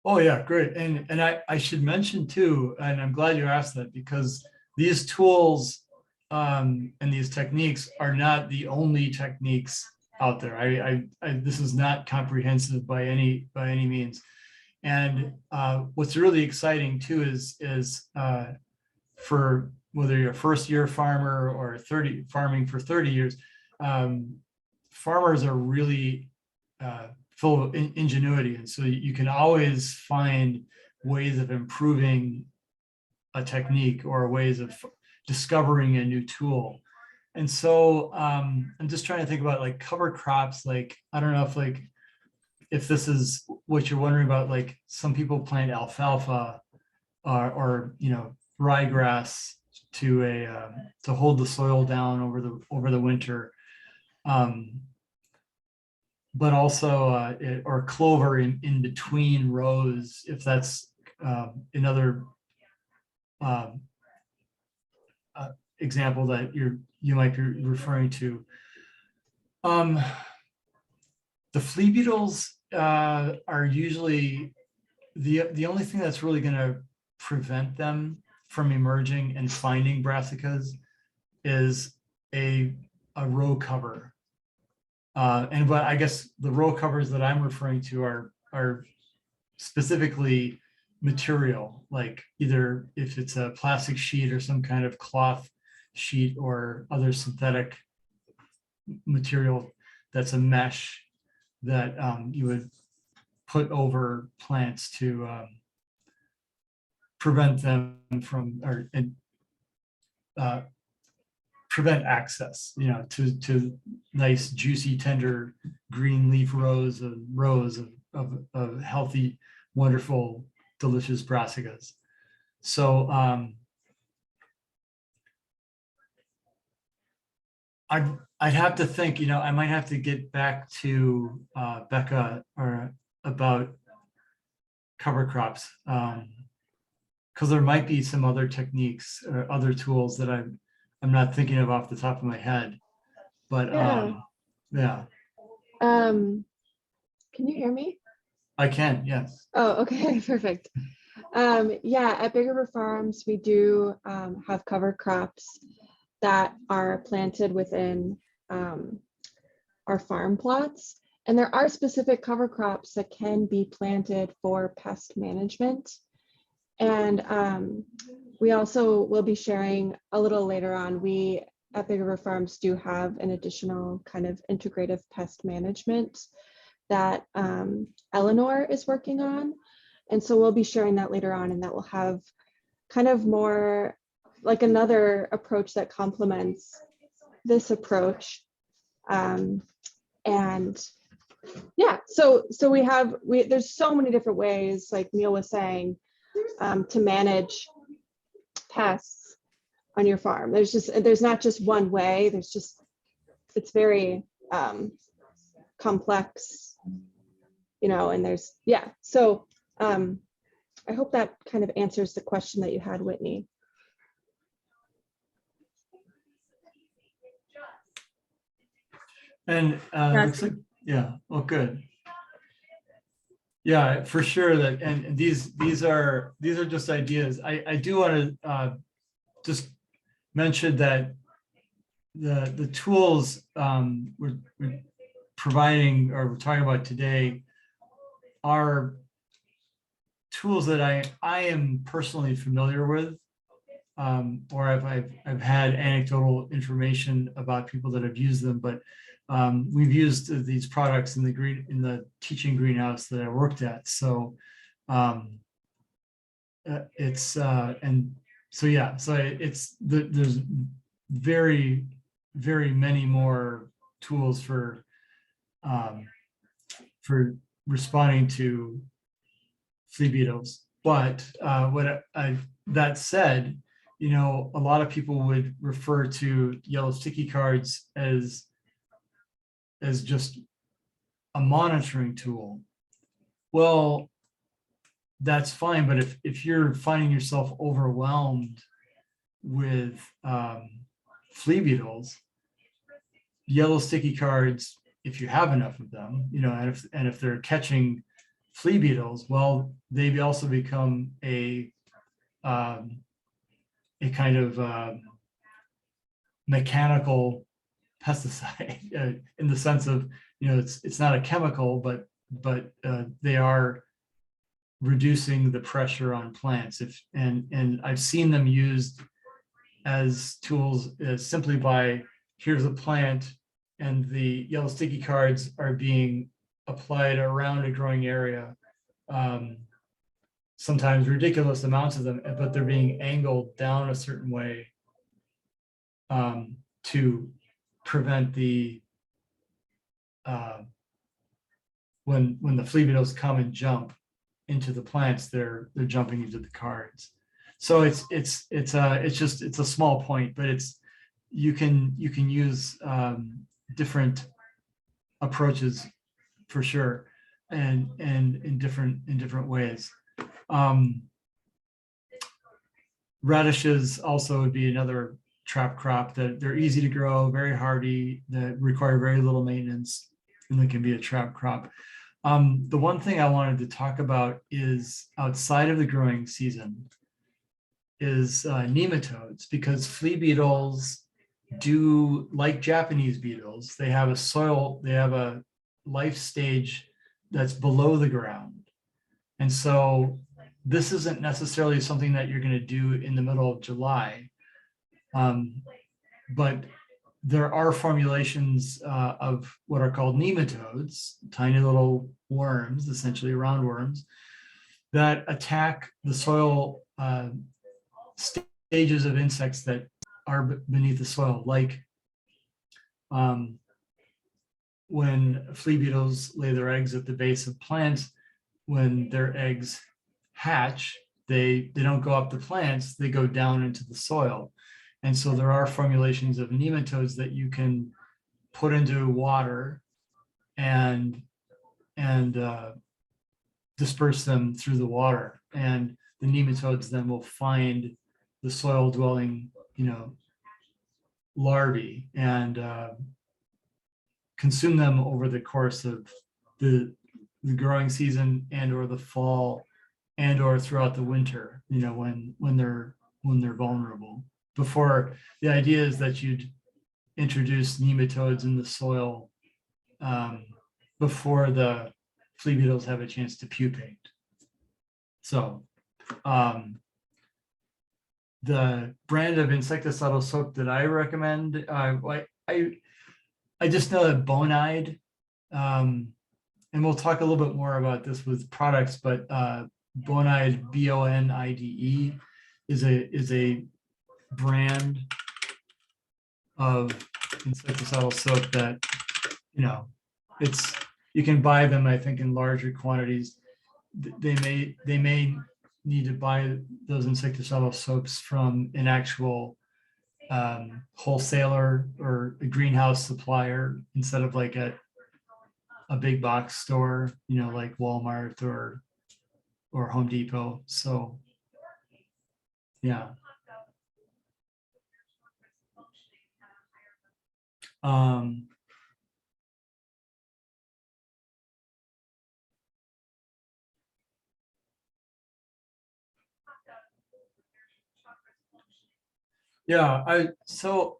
S1: Oh yeah, great. And I should mention too, and I'm glad you asked that, because these tools and these techniques are not the only techniques out there. This is not comprehensive by any means. And what's really exciting too is for whether you're a first year farmer or farming for 30 years, farmers are really full of ingenuity. And so you can always find ways of improving a technique or ways of discovering a new tool. And so I'm just trying to think about like cover crops. Like, I don't know if this is what you're wondering about, like some people plant alfalfa or ryegrass to hold the soil down over the winter. But also or clover in between rows, if that's another example that you might be referring to. The flea beetles are usually the only thing that's really going to prevent them from emerging and finding brassicas is a row cover. But I guess the row covers that I'm referring to are specifically material, like either if it's a plastic sheet or some kind of cloth sheet or other synthetic material that's a mesh that you would put over plants to prevent them from prevent access, to nice, juicy, tender green leaf rows of healthy, wonderful, delicious brassicas. So I'd have to think, I might have to get back to Becca or about cover crops, because there might be some other techniques or other tools that I'm not thinking of off the top of my head. But yeah.
S2: Can you hear me?
S1: I can, yes.
S2: Oh, okay, perfect. Yeah, at Big River Farms, we do have cover crops that are planted within our farm plots. And there are specific cover crops that can be planted for pest management. And we also will be sharing a little later on, we at Big River Farms do have an additional kind of integrative pest management that Eleanor is working on. And so we'll be sharing that later on, and that will have kind of more like another approach that complements this approach. And yeah, so there's so many different ways, like Neil was saying, to manage pests. on your farm. There's not just one way. It's very complex, and so I hope that kind of answers the question that you had, Whitney.
S1: And looks like, yeah, well, good. Yeah, for sure that, and these are just ideas. I do want to just mention that the tools we're providing, or we're talking about today, are tools that I am personally familiar with, or I've had anecdotal information about people that have used them, but we've used these products in the teaching greenhouse that I worked at. So it's there's very, very many more tools for responding to flea beetles. But that said, a lot of people would refer to yellow sticky cards as just a monitoring tool. Well, that's fine, but if you're finding yourself overwhelmed with flea beetles, yellow sticky cards, if you have enough of them, and if they're catching flea beetles, well, they also become a kind of mechanical pesticide in the sense of, it's not a chemical, but they are reducing the pressure on plants. And I've seen them used as tools simply by, here's a plant and the yellow sticky cards are being applied around a growing area. Sometimes ridiculous amounts of them, but they're being angled down a certain way to prevent the when the flea beetles come and jump into the plants, they're jumping into the cards. So it's a small point, but you can use different approaches for sure, and in different ways. Radishes also would be another trap crop that they're easy to grow, very hardy, that require very little maintenance, and they can be a trap crop. The one thing I wanted to talk about is outside of the growing season is nematodes, because flea beetles do, like Japanese beetles, they have a life stage that's below the ground. And so this isn't necessarily something that you're going to do in the middle of July. But there are formulations of what are called nematodes, tiny little worms, essentially roundworms, that attack the soil stages of insects that are beneath the soil, like when flea beetles lay their eggs at the base of plants. When their eggs hatch, they don't go up the plants, they go down into the soil. And so there are formulations of nematodes that you can put into water and disperse them through the water. And the nematodes then will find the soil dwelling, larvae and consume them over the course of the growing season and or the fall and or throughout the winter, when they're vulnerable. Before, the idea is that you'd introduce nematodes in the soil before the flea beetles have a chance to pupate. So the brand of insecticidal soap that I recommend, I just know that Bonide, and we'll talk a little bit more about this with products, but Bonide, Bonide, is a brand of insecticidal soap that, you can buy them, I think, in larger quantities. They may need to buy those insecticidal soaps from an actual wholesaler or a greenhouse supplier instead of like at a big box store, you know, like Walmart or Home Depot. So yeah. Um, yeah, I saw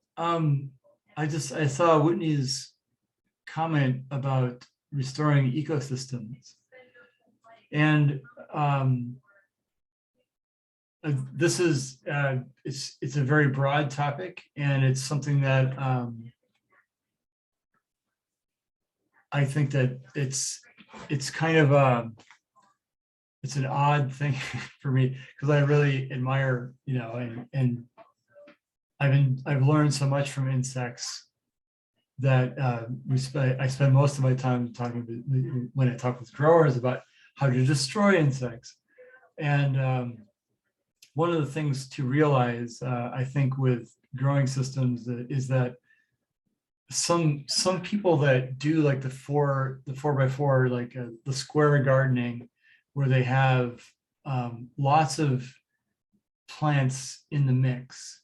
S1: Whitney's comment about restoring ecosystems. And this is it's a very broad topic, and it's something that I think that it's kind of it's an odd thing for me because I really admire, you know, and I've learned so much from insects that I spend most of my time talking when I talk with growers about how to destroy insects. And one of the things to realize, I think, with growing systems is that some people that do like the four by four, like the square gardening, where they have lots of plants in the mix.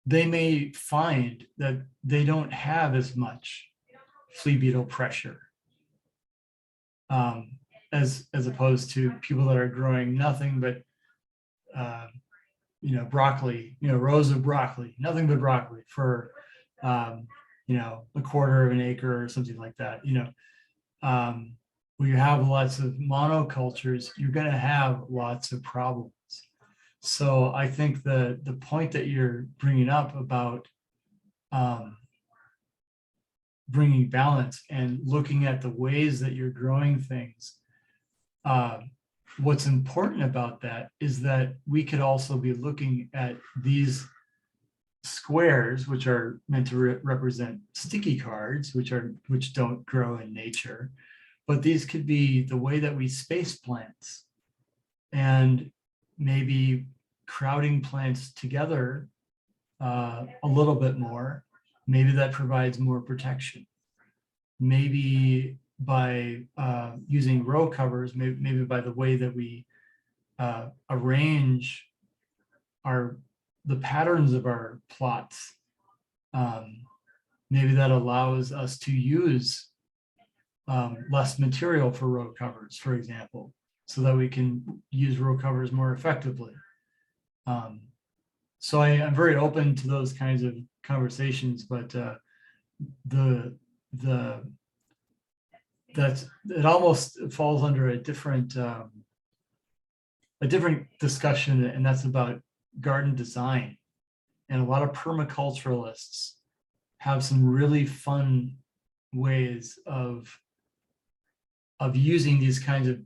S1: They may find that they don't have as much flea beetle pressure as opposed to people that are growing nothing but you know, broccoli, you know, rows of broccoli, nothing but broccoli for you know, a quarter of an acre or something like that. You know, where you have lots of monocultures, you're going to have lots of problems. So I think the point that you're bringing up about bringing balance and looking at the ways that you're growing things, what's important about that is that we could also be looking at these squares, which are meant to represent sticky cards, which don't grow in nature, but these could be the way that we space plants, and maybe crowding plants together a little bit more. Maybe that provides more protection. Maybe by using row covers, maybe by the way that we arrange the patterns of our plots, maybe that allows us to use less material for row covers, for example, so that we can use row covers more effectively. So I'm very open to those kinds of conversations, but it almost falls under a different discussion, and that's about garden design. And a lot of permaculturalists have some really fun ways of using these kinds of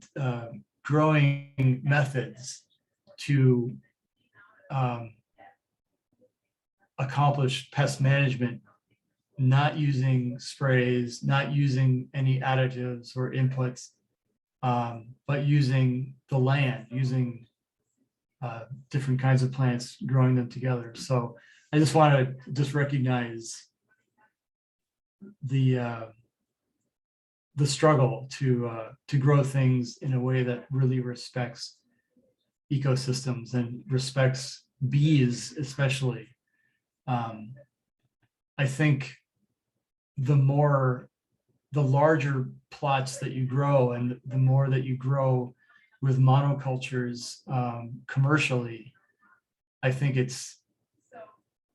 S1: growing methods to accomplish pest management, not using sprays, not using any additives or inputs, but using the land, using different kinds of plants, growing them together. So I just want to just recognize the struggle to grow things in a way that really respects ecosystems and respects bees, especially. I think the larger plots that you grow, and the more that you grow with monocultures commercially, I think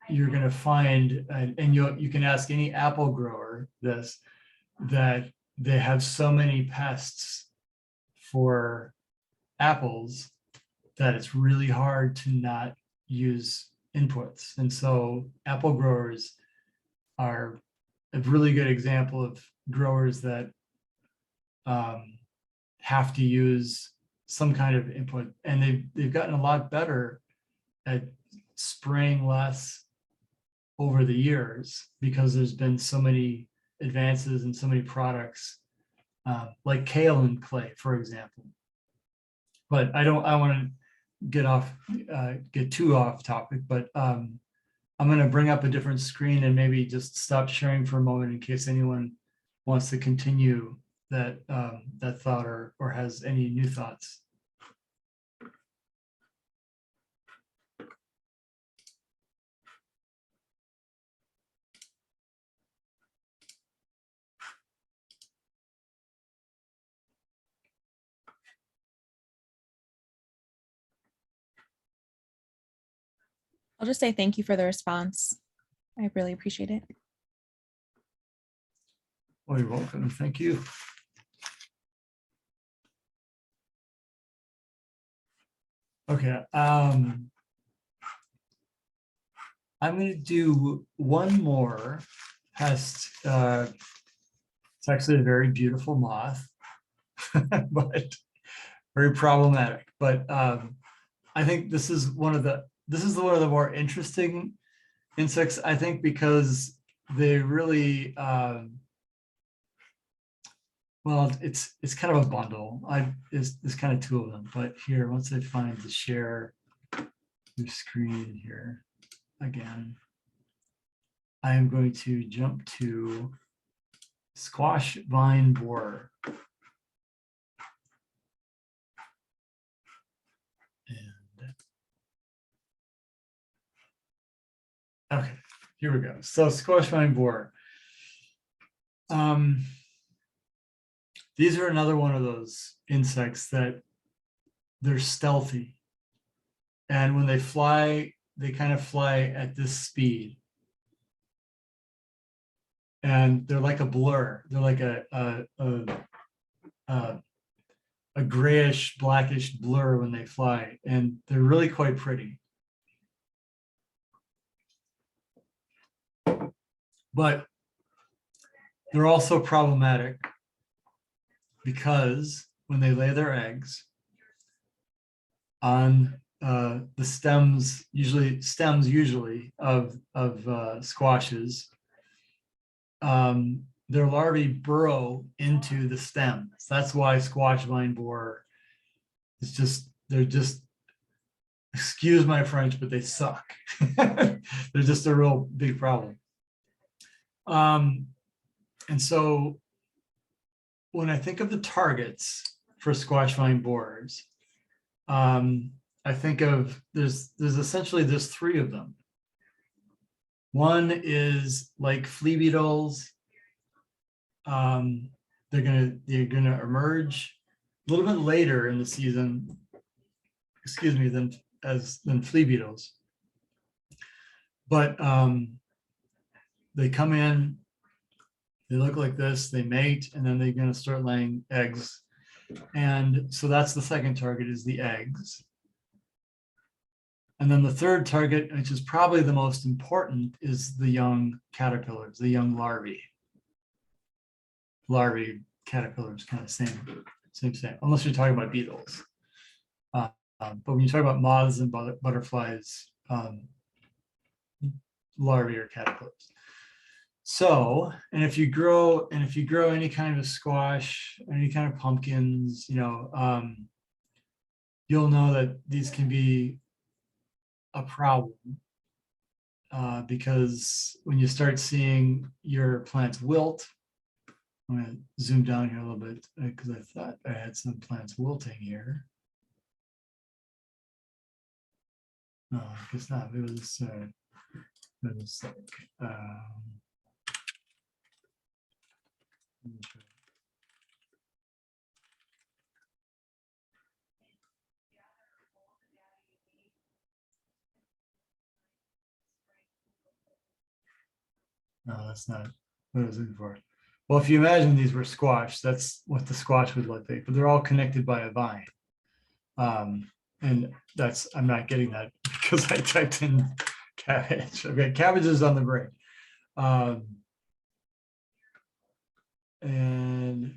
S1: you're going to find, and you can ask any apple grower this, that they have so many pests for apples that it's really hard to not use inputs. And so apple growers are a really good example of growers that have to use some kind of input, and they've gotten a lot better at spraying less over the years because there's been so many advances and so many products like kale and clay, for example. But I want to get too off topic, but I'm going to bring up a different screen and maybe just stop sharing for a moment in case anyone wants to continue that that thought or has any new thoughts.
S3: I'll just say thank you for the response. I really appreciate it.
S1: Oh, you're welcome. Thank you. Okay. I'm going to do one more pest. It's actually a very beautiful moth, but very problematic. But I think this is one of the more interesting insects, I think, because they really well, it's kind of a bundle. There's kind of two of them, but here, once I find the share your screen here again, I am going to jump to squash vine borer. And okay, here we go. So squash vine borer. These are another one of those insects that they're stealthy. And when they fly, they kind of fly at this speed. And they're like a blur. They're like a grayish, blackish blur when they fly. And they're really quite pretty. But they're also problematic because when they lay their eggs on the stems usually of squashes, their larvae burrow into the stems. That's why squash vine borer is they're just, excuse my French, but they suck. They're just a real big problem. And so when I think of the targets for squash vine borers, I think of there's three of them. One is like flea beetles. They're gonna emerge a little bit later in the season, than flea beetles. But they come in, they look like this, they mate, and then they're going to start laying eggs. And so that's the second target, is the eggs. And then the third target, which is probably the most important, is the young caterpillars, the young larvae. Larvae, caterpillars, kind of same, unless you're talking about beetles. But when you talk about moths and butterflies, larvae are caterpillars. So, and if you grow any kind of squash, any kind of pumpkins, you'll know that these can be a problem because when you start seeing your plants wilt, I'm going to zoom down here a little bit because I thought I had some plants wilting here. No, I guess not. It was like, no, that's not what I was looking for. Well, if you imagine these were squash, that's what the squash would look like, but they're all connected by a vine. And I'm not getting that because I typed in cabbage. Okay, cabbage is on the brain. And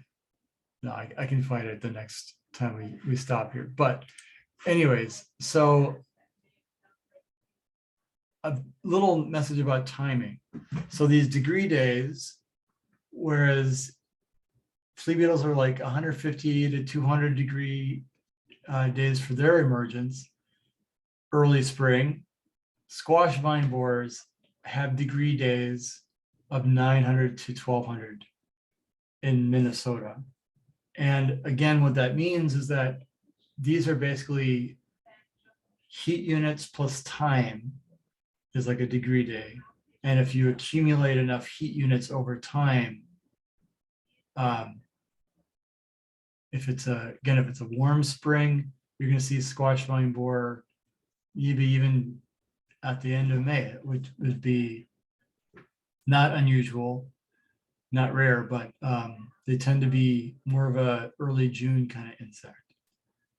S1: no, I can find it the next time we stop here. But anyways, so a little message about timing. So these degree days, whereas flea beetles are like 150 to 200 degree days for their emergence, early spring. Squash vine borers have degree days of 900 to 1200 in Minnesota. And again, what that means is that these are basically heat units plus time is like a degree day. And if you accumulate enough heat units over time, if it's a warm spring, you're going to see squash vine borer maybe even at the end of May, which would be not unusual, not rare, but they tend to be more of a early June kind of insect.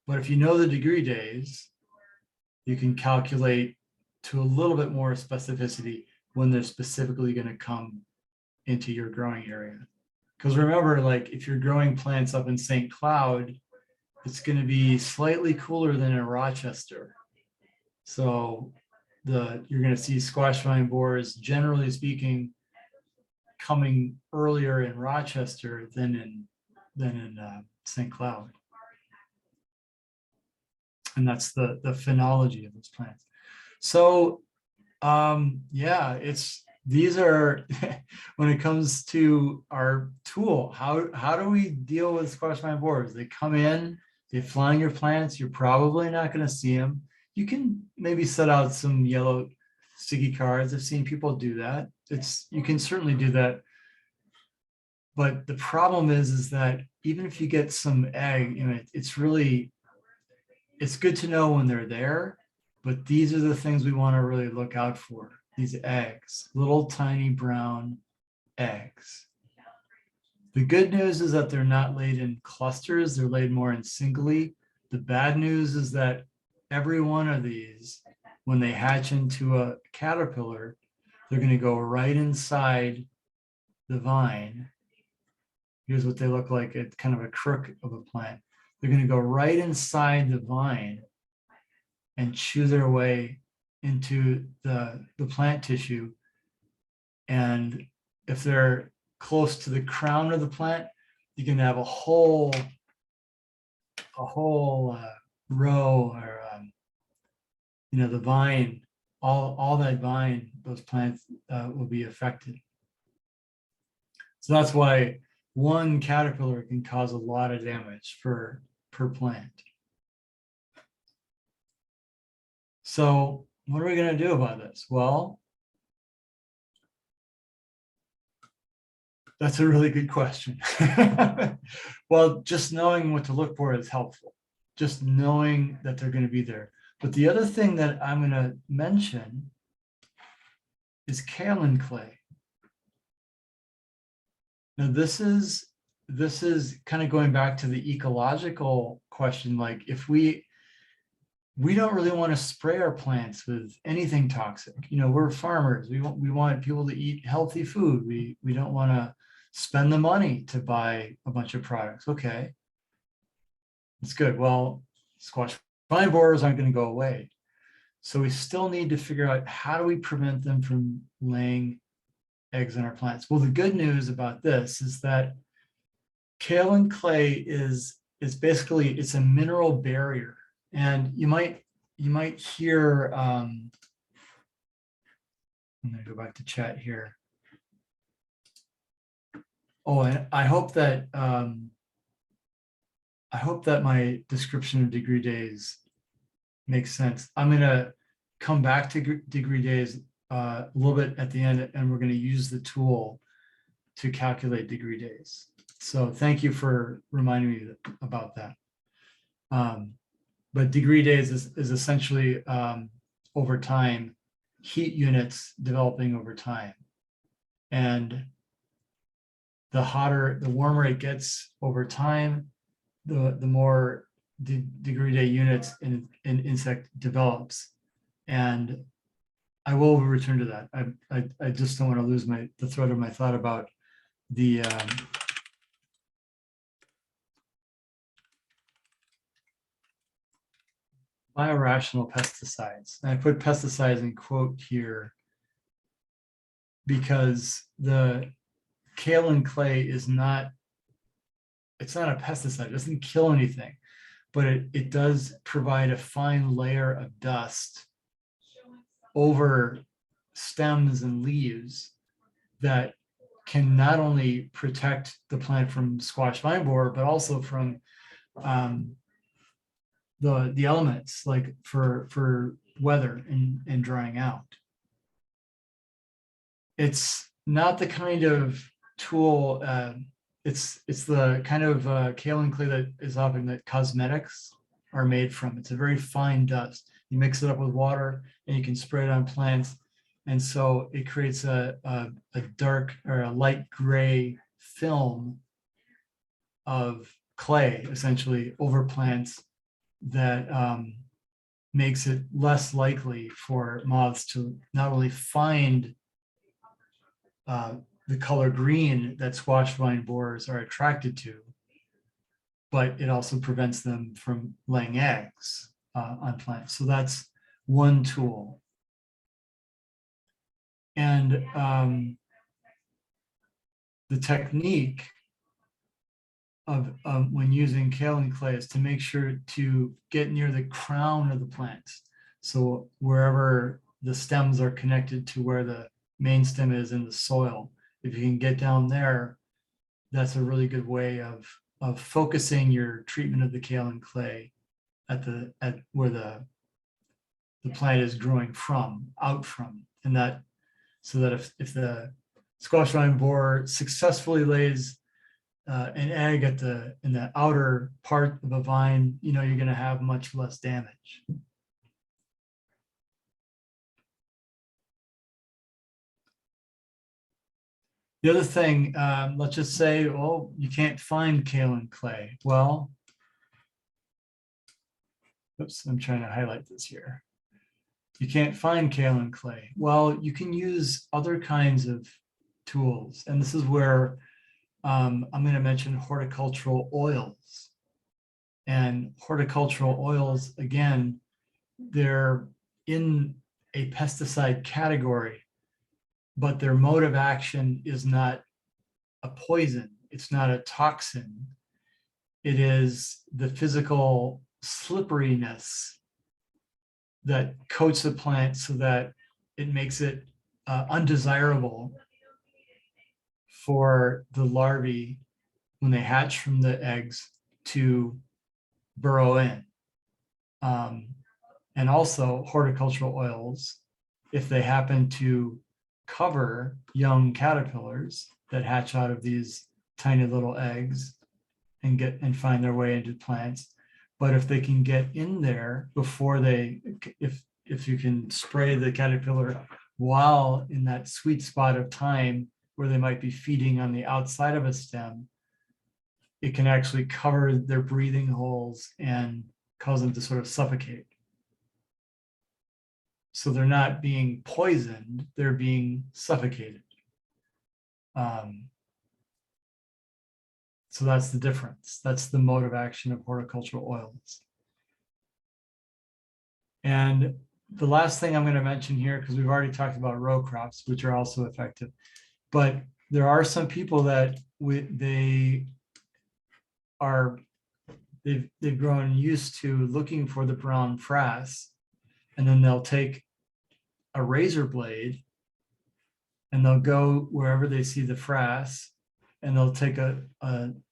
S1: But if you know the degree days, you can calculate to a little bit more specificity when they're specifically going to come into your growing area. Because remember, like if you're growing plants up in St. Cloud, it's going to be slightly cooler than in Rochester. So you're going to see squash vine borers, generally speaking, coming earlier in Rochester than in St. Cloud. And that's the phenology of those plants. So yeah, these are when it comes to our tool, how do we deal with squash vine borers? They come in, they fly in your plants, you're probably not going to see them. You can maybe set out some yellow sticky cards. I've seen people do that. You can certainly do that. But the problem is that even if you get some egg, it's good to know when they're there, but these are the things we want to really look out for. These eggs, little tiny brown eggs. The good news is that they're not laid in clusters, they're laid more in singly. The bad news is that every one of these, when they hatch into a caterpillar, they're going to go right inside the vine. Here's what they look like at kind of a crook of a plant. They're going to go right inside the vine and chew their way into the plant tissue. And if they're close to the crown of the plant, you can have a whole row or the vine, all that vine, those plants will be affected. So that's why one caterpillar can cause a lot of damage per plant. So what are we going to do about this? Well, that's a really good question. Well, just knowing what to look for is helpful. Just knowing that they're going to be there. But the other thing that I'm going to mention is kaolin clay. Now, this is kind of going back to the ecological question. Like if we don't really want to spray our plants with anything toxic. We're farmers. We want people to eat healthy food. We don't want to spend the money to buy a bunch of products. Okay, that's good. Well, squash vine borers aren't going to go away. So we still need to figure out how do we prevent them from laying eggs on our plants. Well, the good news about this is that kaolin clay is basically, it's a mineral barrier. And you might hear, I'm going to go back to chat here. Oh, and I hope that my description of degree days makes sense. I'm going to come back to degree days a little bit at the end, and we're going to use the tool to calculate degree days. So thank you for reminding me about that. But degree days is essentially over time, heat units developing over time. And the warmer it gets over time, the more degree day units in insect develops. And I will return to that. I just don't want to lose the thread of my thought about the biorational pesticides. And I put pesticides in quote here because the kaolin clay it's not a pesticide. It doesn't kill anything, but it does provide a fine layer of dust over stems and leaves that can not only protect the plant from squash vine borer, but also from the elements, like for weather and drying out. It's not the kind of tool, it's the kind of kaolin clay that is often that cosmetics are made from. It's a very fine dust. You mix it up with water and you can spray it on plants. And so it creates a dark or a light gray film of clay essentially over plants that makes it less likely for moths to not only find the color green that squash vine borers are attracted to, but it also prevents them from laying eggs on plants. So that's one tool. And the technique of when using kaolin clay is to make sure to get near the crown of the plant. So wherever the stems are connected to where the main stem is in the soil, if you can get down there, that's a really good way of focusing your treatment of the kaolin clay at where the plant is growing from, out from, and that so that if the squash vine borer successfully lays an egg in the outer part of a vine, you're going to have much less damage. The other thing, let's just say, oh, you can't find kaolin clay. Well, oops, I'm trying to highlight this here. You can't find kaolin clay. Well, you can use other kinds of tools. And this is where I'm going to mention horticultural oils. And horticultural oils, again, they're in a pesticide category, but their mode of action is not a poison. It's not a toxin. It is the physical slipperiness that coats the plant so that it makes it undesirable for the larvae when they hatch from the eggs to burrow in. And also horticultural oils, if they happen to cover young caterpillars that hatch out of these tiny little eggs and find their way into plants. But if they can get in there before if you can spray the caterpillar while in that sweet spot of time where they might be feeding on the outside of a stem, it can actually cover their breathing holes and cause them to sort of suffocate. So they're not being poisoned, they're being suffocated. So that's the difference. That's the mode of action of horticultural oils. And the last thing I'm going to mention here, because we've already talked about row crops, which are also effective, but there are some people that they've grown used to looking for the brown frass, and then they'll take a razor blade and they'll go wherever they see the frass, and they'll take a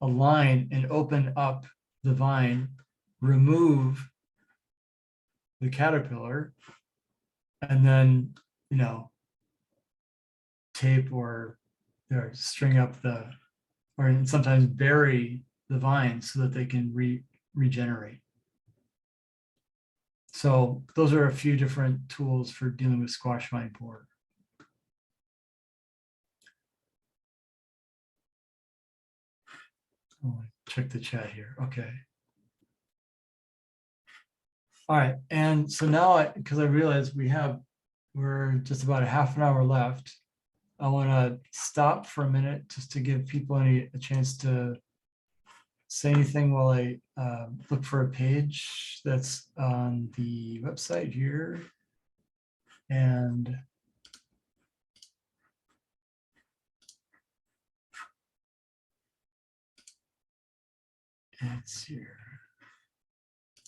S1: line and open up the vine, remove the caterpillar, and then, tape or string up or sometimes bury the vine so that they can regenerate. So those are a few different tools for dealing with squash vine borer. Oh, check the chat here. Okay. All right. And so now, because I realize we're just about a half an hour left, I want to stop for a minute just to give people a chance to say anything while I look for a page that's on the website here. And it's here.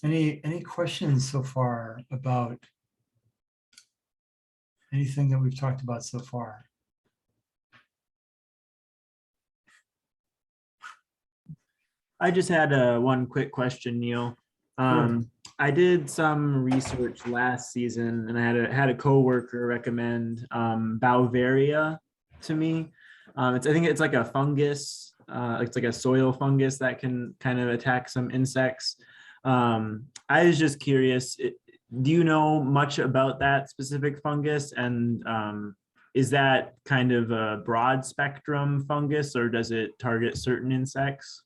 S1: Any questions so far about anything that we've talked about so far?
S4: I just had one quick question, Neil.
S1: Sure.
S4: I did some research last season, and I had a coworker recommend Bavaria to me. I think it's like a fungus. It's like a soil fungus that can kind of attack some insects. I was just curious. Do you know much about that specific fungus? And is that kind of a broad spectrum fungus, or does it target certain insects?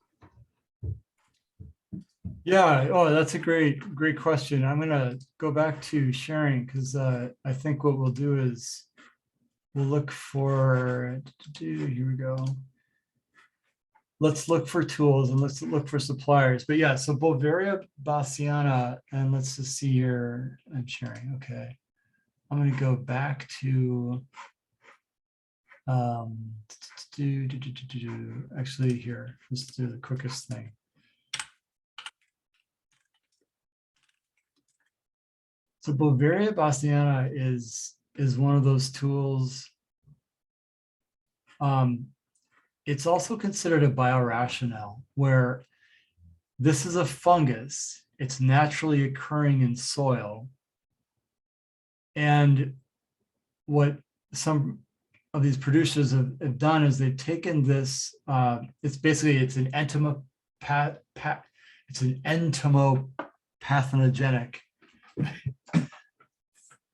S1: Yeah, oh, that's a great question. I'm gonna go back to sharing because I think what we'll do is we'll look for, here we go. Let's look for tools and let's look for suppliers. But yeah, so Bovaria bassiana, and let's just see here. I'm sharing, okay. I'm gonna go back to actually here, let's do the quickest thing. So Bovaria bassiana is one of those tools. It's also considered a biorationale, where this is a fungus. It's naturally occurring in soil. And what some of these producers have done is they've taken this, it's an entomopathogenic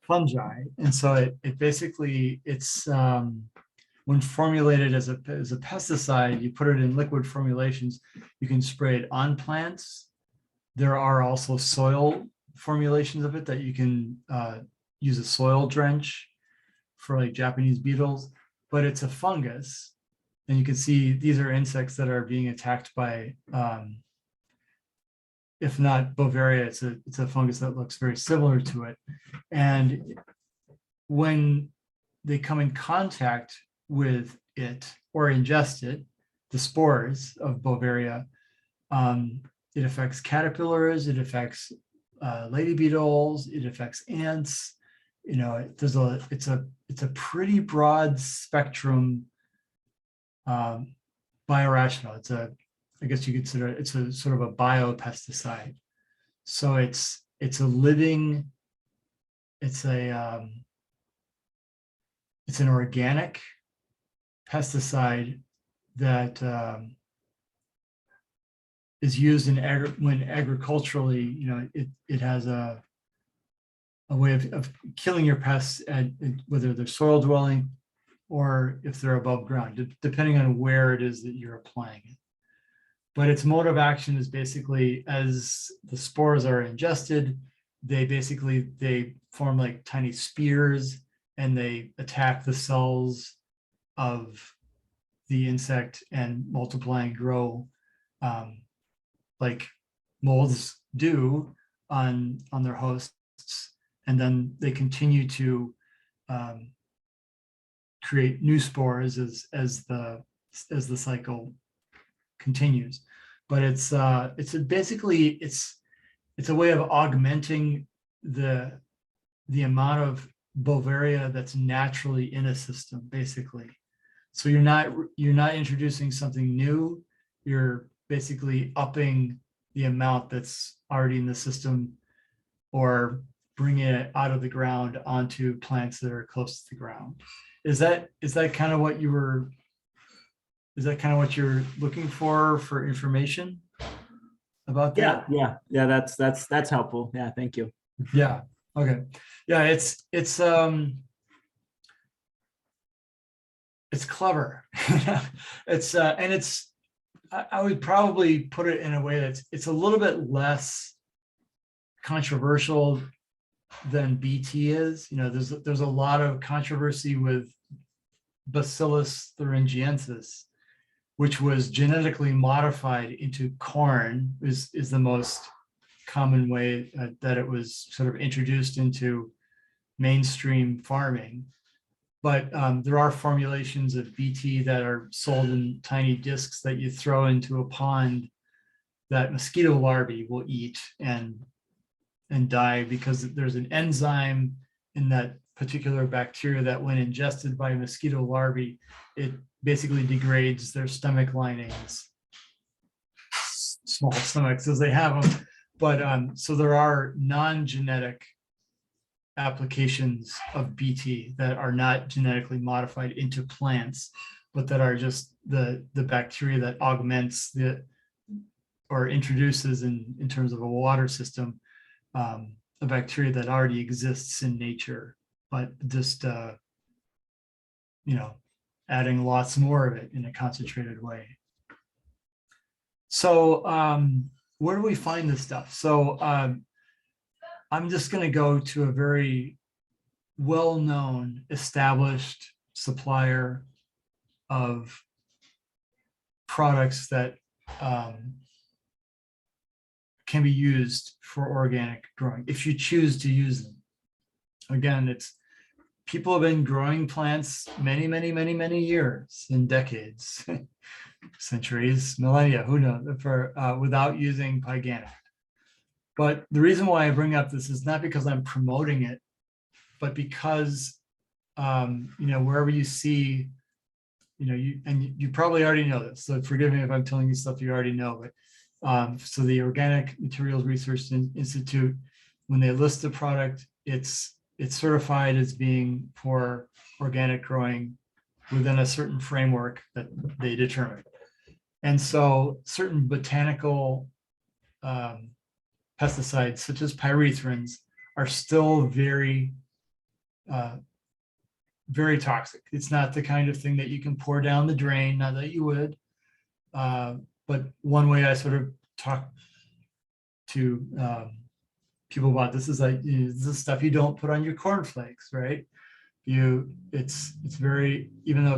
S1: fungi. And so it basically, it's when formulated as a pesticide, you put it in liquid formulations, you can spray it on plants. There are also soil formulations of it that you can use a soil drench for like Japanese beetles, but it's a fungus. And you can see these are insects that are being attacked by, if not Bovaria, it's a fungus that looks very similar to it. And when they come in contact with it or ingest it, the spores of Bovaria, it affects caterpillars, it affects lady beetles, it affects ants. You know, it's a pretty broad spectrum biorational. I guess you consider it's a sort of a biopesticide. So it's an organic pesticide that is used when agriculturally, you know, it has a way of killing your pests, whether they're soil dwelling or if they're above ground, depending on where it is that you're applying it. But its mode of action is basically, as the spores are ingested, they form like tiny spears and they attack the cells of the insect and multiply and grow, like molds do on their hosts. And then they continue to create new spores as the cycle continues. But it's a way of augmenting the amount of Bovaria that's naturally in a system, basically. So you're not introducing something new. You're basically upping the amount that's already in the system, or bringing it out of the ground onto plants that are close to the ground. Is that kind of what you're looking for information about that?
S4: Yeah. That's helpful. Yeah, thank you.
S1: Yeah. Okay. Yeah, it's clever. I would probably put it in a way it's a little bit less controversial than BT is. You know, there's a lot of controversy with Bacillus thuringiensis, which was genetically modified into corn, is the most common way that it was sort of introduced into mainstream farming. But there are formulations of BT that are sold in tiny discs that you throw into a pond that mosquito larvae will eat and and die because there's an enzyme in that particular bacteria that when ingested by mosquito larvae, it basically degrades their stomach linings, small stomachs as they have them. But so there are non-genetic applications of BT that are not genetically modified into plants, but that are just the bacteria that augments the or introduces in terms of a water system a bacteria that already exists in nature, but just adding lots more of it in a concentrated way. So where do we find this stuff? So I'm just going to go to a very well-known, established supplier of products that can be used for organic growing if you choose to use them. Again, it's people have been growing plants many years and decades, centuries, millennia, who knows, for without using Pyganic. But the reason why I bring up this is not because I'm promoting it, but because wherever you see, you probably already know this, so forgive me if I'm telling you stuff you already know, but so the Organic Materials Research Institute, when they list the product, it's certified as being for organic growing within a certain framework that they determine. And so certain botanical pesticides, such as pyrethrins, are still very toxic. It's not the kind of thing that you can pour down the drain, not that you would. But one way I sort of talk to people about this is like, this is stuff you don't put on your cornflakes, right? It's very, even though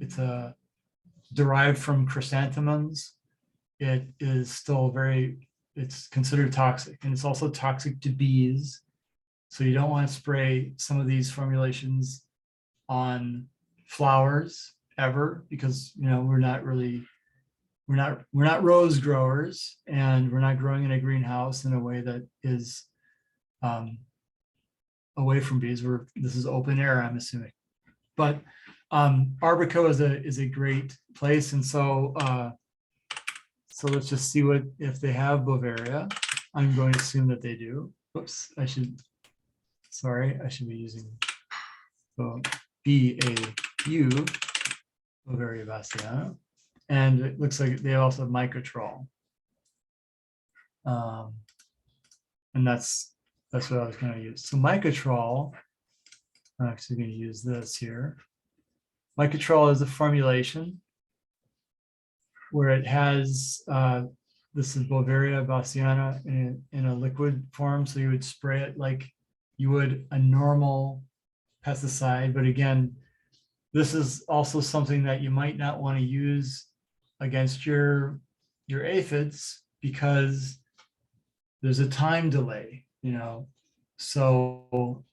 S1: it's a derived from chrysanthemums, it is still it's considered toxic, and it's also toxic to bees. So you don't want to spray some of these formulations on flowers ever, because we're not rose growers, and we're not growing in a greenhouse in a way that is away from bees. This is open air, I'm assuming. But Arbico is a great place, and so let's just see if they have Bovaria. I'm going to assume that they do. Oops, I should be using BAU, Bovaria bassiana. And it looks like they also have Mycotrol. And that's what I was going to use. So Mycotrol, I'm actually going to use this here. Mycotrol is a formulation where it has, this is Bovaria bassiana in a liquid form. So you would spray it like you would a normal pesticide. But again, this is also something that you might not want to use against your aphids, because there's a time delay, so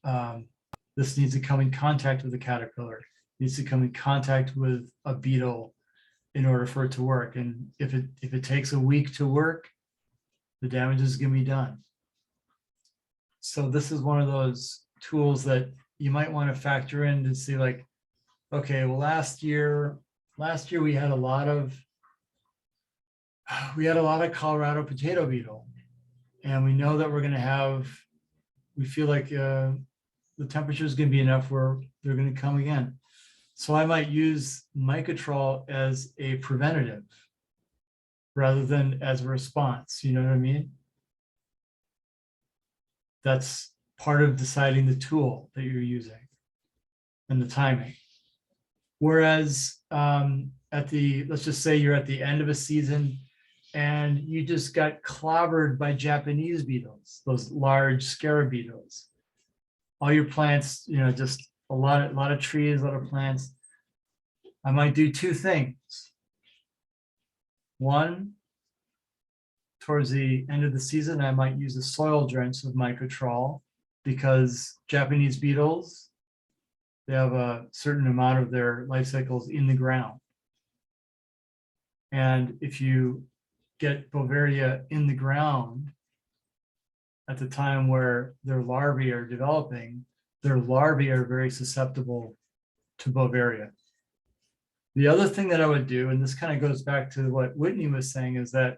S1: this needs to come in contact with the caterpillar, needs to come in contact with a beetle in order for it to work. And if it takes a week to work, the damage is going to be done. So this is one of those tools that you might want to factor in to see, like, okay, well, last year we had a lot of Colorado potato beetle, and we know that we feel like the temperature is going to be enough where they're going to come again. So I might use Mycotrol as a preventative rather than as a response. You know what I mean? That's part of deciding the tool that you're using and the timing. Whereas let's just say you're at the end of a season and you just got clobbered by Japanese beetles, those large scarab beetles. All your plants, just a lot of trees, a lot of plants. I might do two things. One, towards the end of the season, I might use a soil drench with Mycotrol, because Japanese beetles, they have a certain amount of their life cycles in the ground. And if you get Bovaria in the ground, at the time where their larvae are developing, their larvae are very susceptible to Bavaria. The other thing that I would do, and this kind of goes back to what Whitney was saying, is that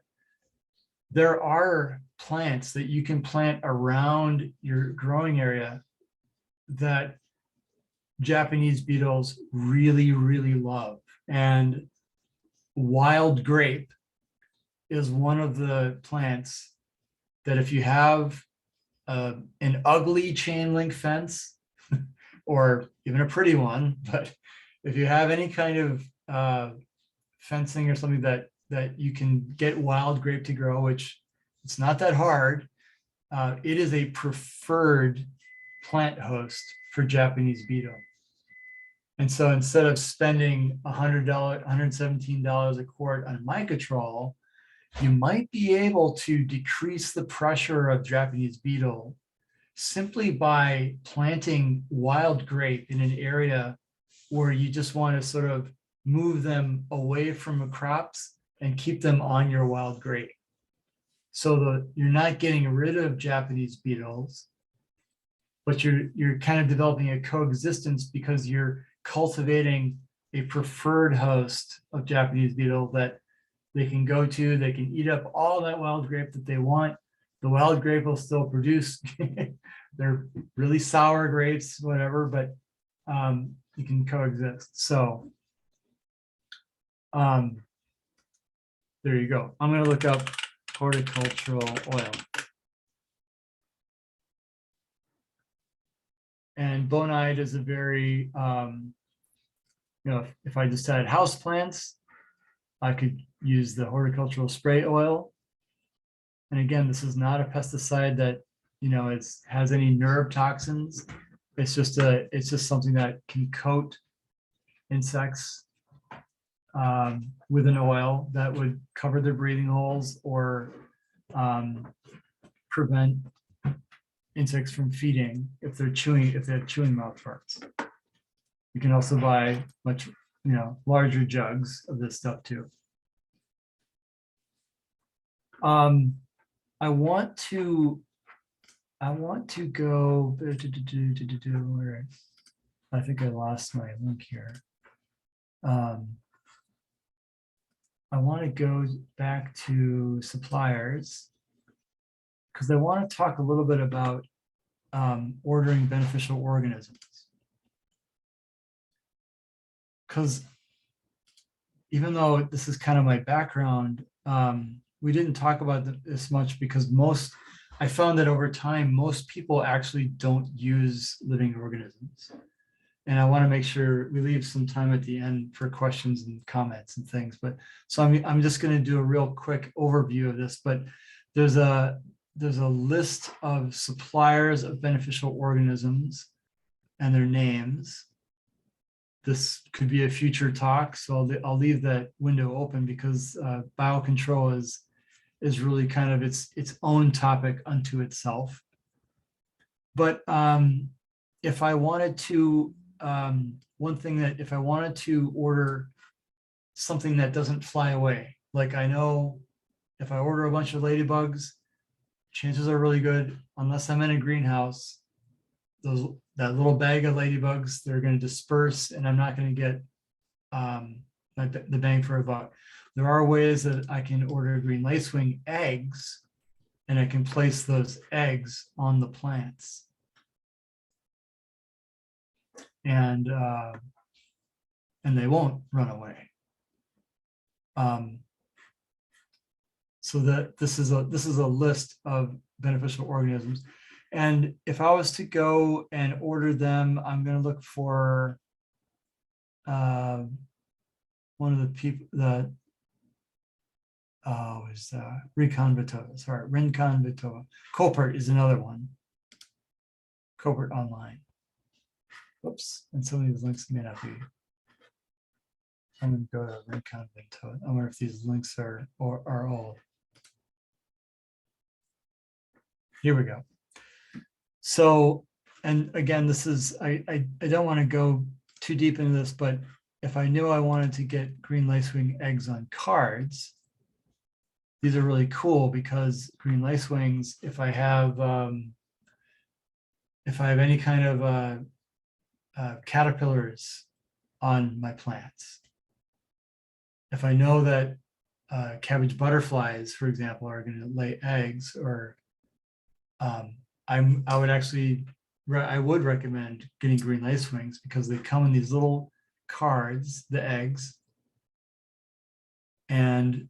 S1: there are plants that you can plant around your growing area that Japanese beetles really, really love. And wild grape is one of the plants that if you have an ugly chain link fence or even a pretty one, but if you have any kind of fencing or something that you can get wild grape to grow, which it's not that hard, it is a preferred plant host for Japanese beetle. And so instead of spending $100, $117 a quart on Mycotrol, you might be able to decrease the pressure of Japanese beetle simply by planting wild grape in an area where you just want to sort of move them away from the crops and keep them on your wild grape. So that you're not getting rid of Japanese beetles, but you're kind of developing a coexistence because you're cultivating a preferred host of Japanese beetle that they can go to, they can eat up all that wild grape that they want. The wild grape will still produce, they're really sour grapes, whatever, but you can coexist. So there you go. I'm going to look up horticultural oil. And bonide is a very, if I just had house plants, I could use the horticultural spray oil. And again, this is not a pesticide that, has any nerve toxins. It's just something that can coat insects with an oil that would cover their breathing holes or prevent insects from feeding if they have chewing mouth parts. You can also buy much, larger jugs of this stuff too. I want to go where I think I lost my link here. I want to go back to suppliers because I want to talk a little bit about ordering beneficial organisms. Because even though this is kind of my background, we didn't talk about this much because I found that over time, most people actually don't use living organisms. And I want to make sure we leave some time at the end for questions and comments and things. But so I'm just going to do a real quick overview of this, but there's a list of suppliers of beneficial organisms and their names. This could be a future talk, so I'll leave that window open because biocontrol is really kind of its own topic unto itself. But if I wanted to, if I wanted to order something that doesn't fly away, like I know if I order a bunch of ladybugs, chances are really good, unless I'm in a greenhouse, that little bag of ladybugs, they're going to disperse and I'm not going to get the bang for a buck. There are ways that I can order green lacewing eggs and I can place those eggs on the plants. And they won't run away. So that this is a list of beneficial organisms. And if I was to go and order them, I'm going to look for one of the people that is Rincon Vitova. Sorry, Rincon Vitova. Copert is another one. Copert online. Whoops, and some of these links may not be. I'm going to go to Rincon Vitova. I wonder if these links are all. Here we go. So, and again, this is, I don't want to go too deep into this, but if I knew I wanted to get green lacewing eggs on cards, these are really cool because green lacewings, if I have any kind of caterpillars on my plants, if I know that cabbage butterflies, for example, are going to lay eggs, or I would recommend getting green lacewings because they come in these little cards, the eggs, and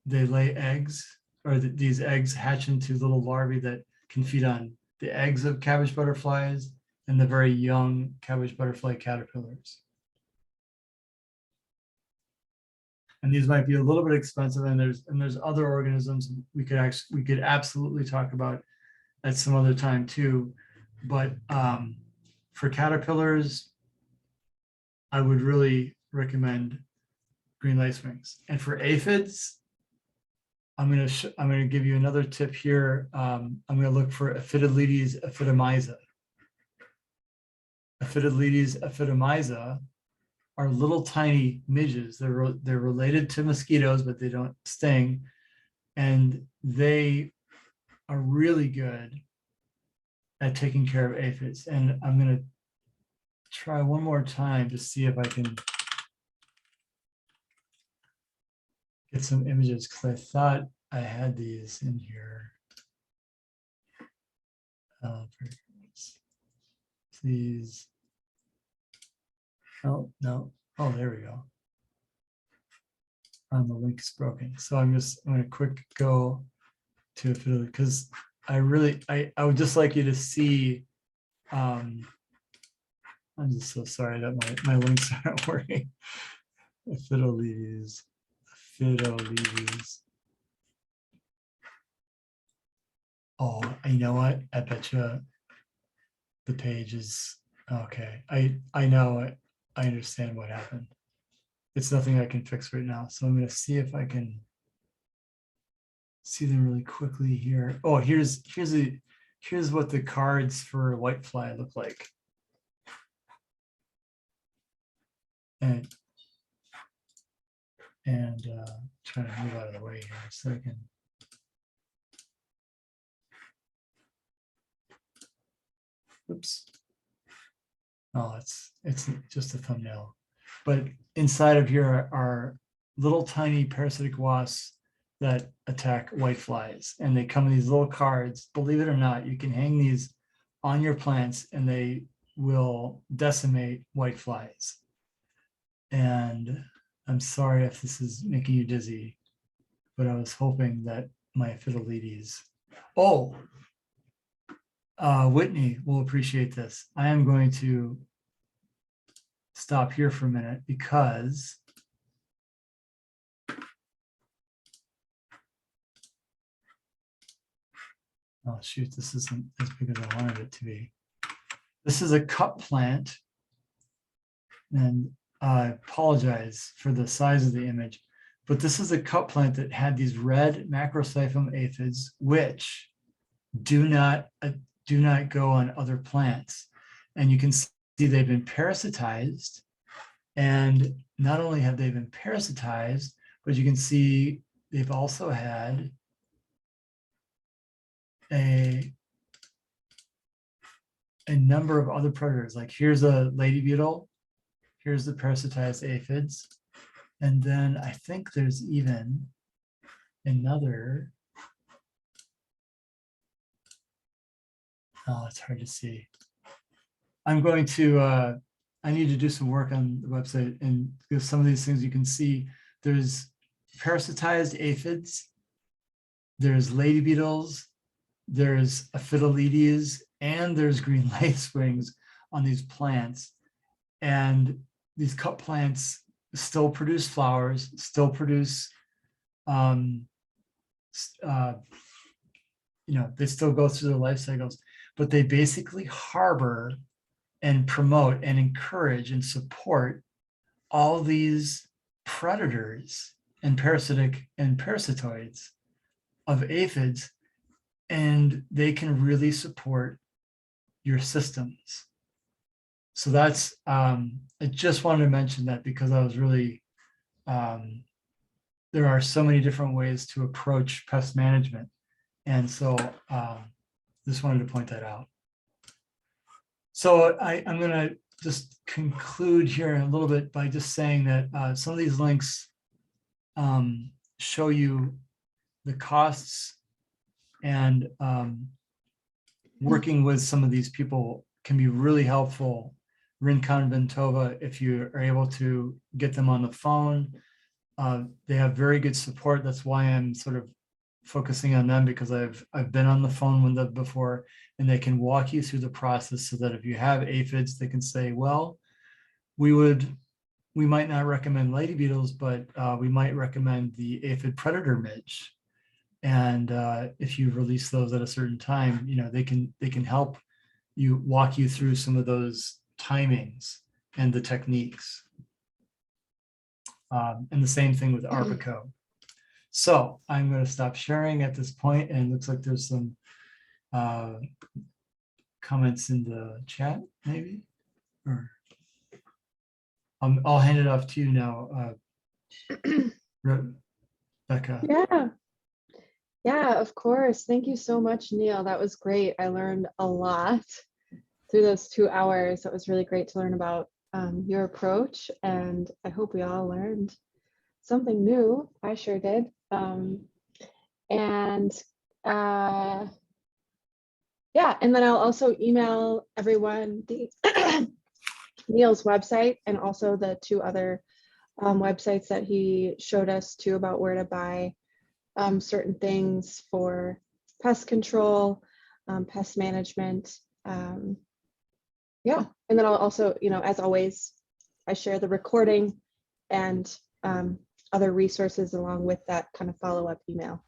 S1: they lay eggs, or these eggs hatch into little larvae that can feed on the eggs of cabbage butterflies and the very young cabbage butterfly caterpillars. And these might be a little bit expensive, and there's other organisms we could absolutely talk about at some other time too. But for caterpillars, I would really recommend green lacewings. And for aphids, I'm gonna give you another tip here. I'm gonna look for Aphidoletes ephytomyza. Aphidoletes ephytomyza are little tiny midges. They're related to mosquitoes, but they don't sting, and they are really good at taking care of aphids. And I'm gonna try one more time to see if I can get some images, because I thought I had these in here. Please. Oh, no. Oh, there we go. The link is broken. So I'm going to quick go to Aphidoletes, because I would just like you to see. I'm just so sorry that my links aren't working. Aphidoletes. Oh, you know what? I bet you the page is okay. I know. I understand what happened. It's nothing I can fix right now. So I'm going to see if I can see them really quickly here. Oh, here's what the cards for whitefly look like. And trying to move out of the way here so I can. Oops. Oh, it's just a thumbnail. But inside of here are little tiny parasitic wasps that attack whiteflies, and they come in these little cards. Believe it or not, you can hang these on your plants and they will decimate whiteflies. And I'm sorry if this is making you dizzy, but I was hoping that my Aphidoletes. Oh, Whitney will appreciate this. I am going to stop here for a minute because oh shoot, this isn't as big as I wanted it to be. This is a cup plant, and I apologize for the size of the image, but this is a cup plant that had these red macrocyphum aphids, which do not go on other plants. And you can see they've been parasitized, and not only have they been parasitized, but you can see they've also had a number of other predators. Like here's a lady beetle, here's the parasitized aphids, and then I think there's even another. Oh, it's hard to see. I'm going to, I need to do some work on the website, and because some of these things you can see, there's parasitized aphids, there's lady beetles, there's Aphidoletes, and there's green lacewings on these plants. And these cup plants still produce flowers, still produce, they still go through their life cycles, but they basically harbor and promote and encourage and support all these predators and parasitoids of aphids, and they can really support your systems. So that's, I just wanted to mention that because I was really, there are so many different ways to approach pest management. And so just wanted to point that out. So I'm going to just conclude here in a little bit by just saying that some of these links show you the costs, and working with some of these people can be really helpful. Rincon and Ventova, if you are able to get them on the phone, they have very good support. That's why I'm sort of focusing on them, because I've been on the phone with them before, and they can walk you through the process so that if you have aphids, they can say, well, we might not recommend lady beetles, but we might recommend the aphid predator midge. And if you release those at a certain time, they can help you, walk you through some of those timings and the techniques. And the same thing with Arpico. So I'm going to stop sharing at this point, and it looks like there's some comments in the chat, maybe, or I'll hand it off to you now, Rebecca.
S2: Yeah, of course. Thank you so much, Neil. That was great. I learned a lot through those 2 hours. It was really great to learn about your approach, and I hope we all learned something new. I sure did. Yeah, and then I'll also email everyone the Neil's website, and also the 2 other websites that he showed us too, about where to buy certain things for pest control, pest management. Yeah, and then I'll also, as always, I share the recording and other resources along with that kind of follow-up email.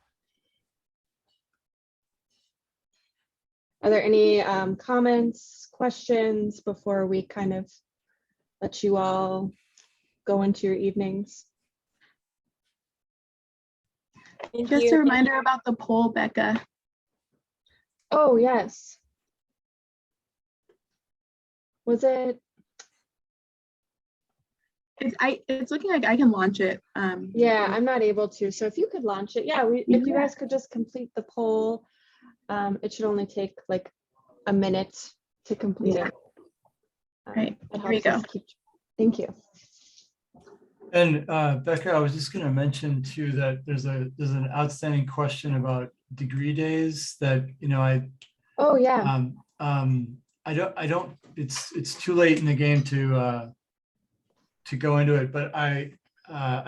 S2: Are there any comments, questions before we kind of let you all go into your evenings?
S5: Just a reminder about the poll, Becca.
S2: Oh, yes. Was it?
S5: It's looking like I can launch it.
S2: Yeah, I'm not able to. So if you could launch it, yeah, if you guys could just complete the poll, it should only take like a minute to complete it.
S5: Right, here we go.
S2: Thank you.
S1: And Becca, I was just going to mention too that there's an outstanding question about degree days that
S2: Oh yeah.
S1: I don't. It's too late in the game to go into it, but I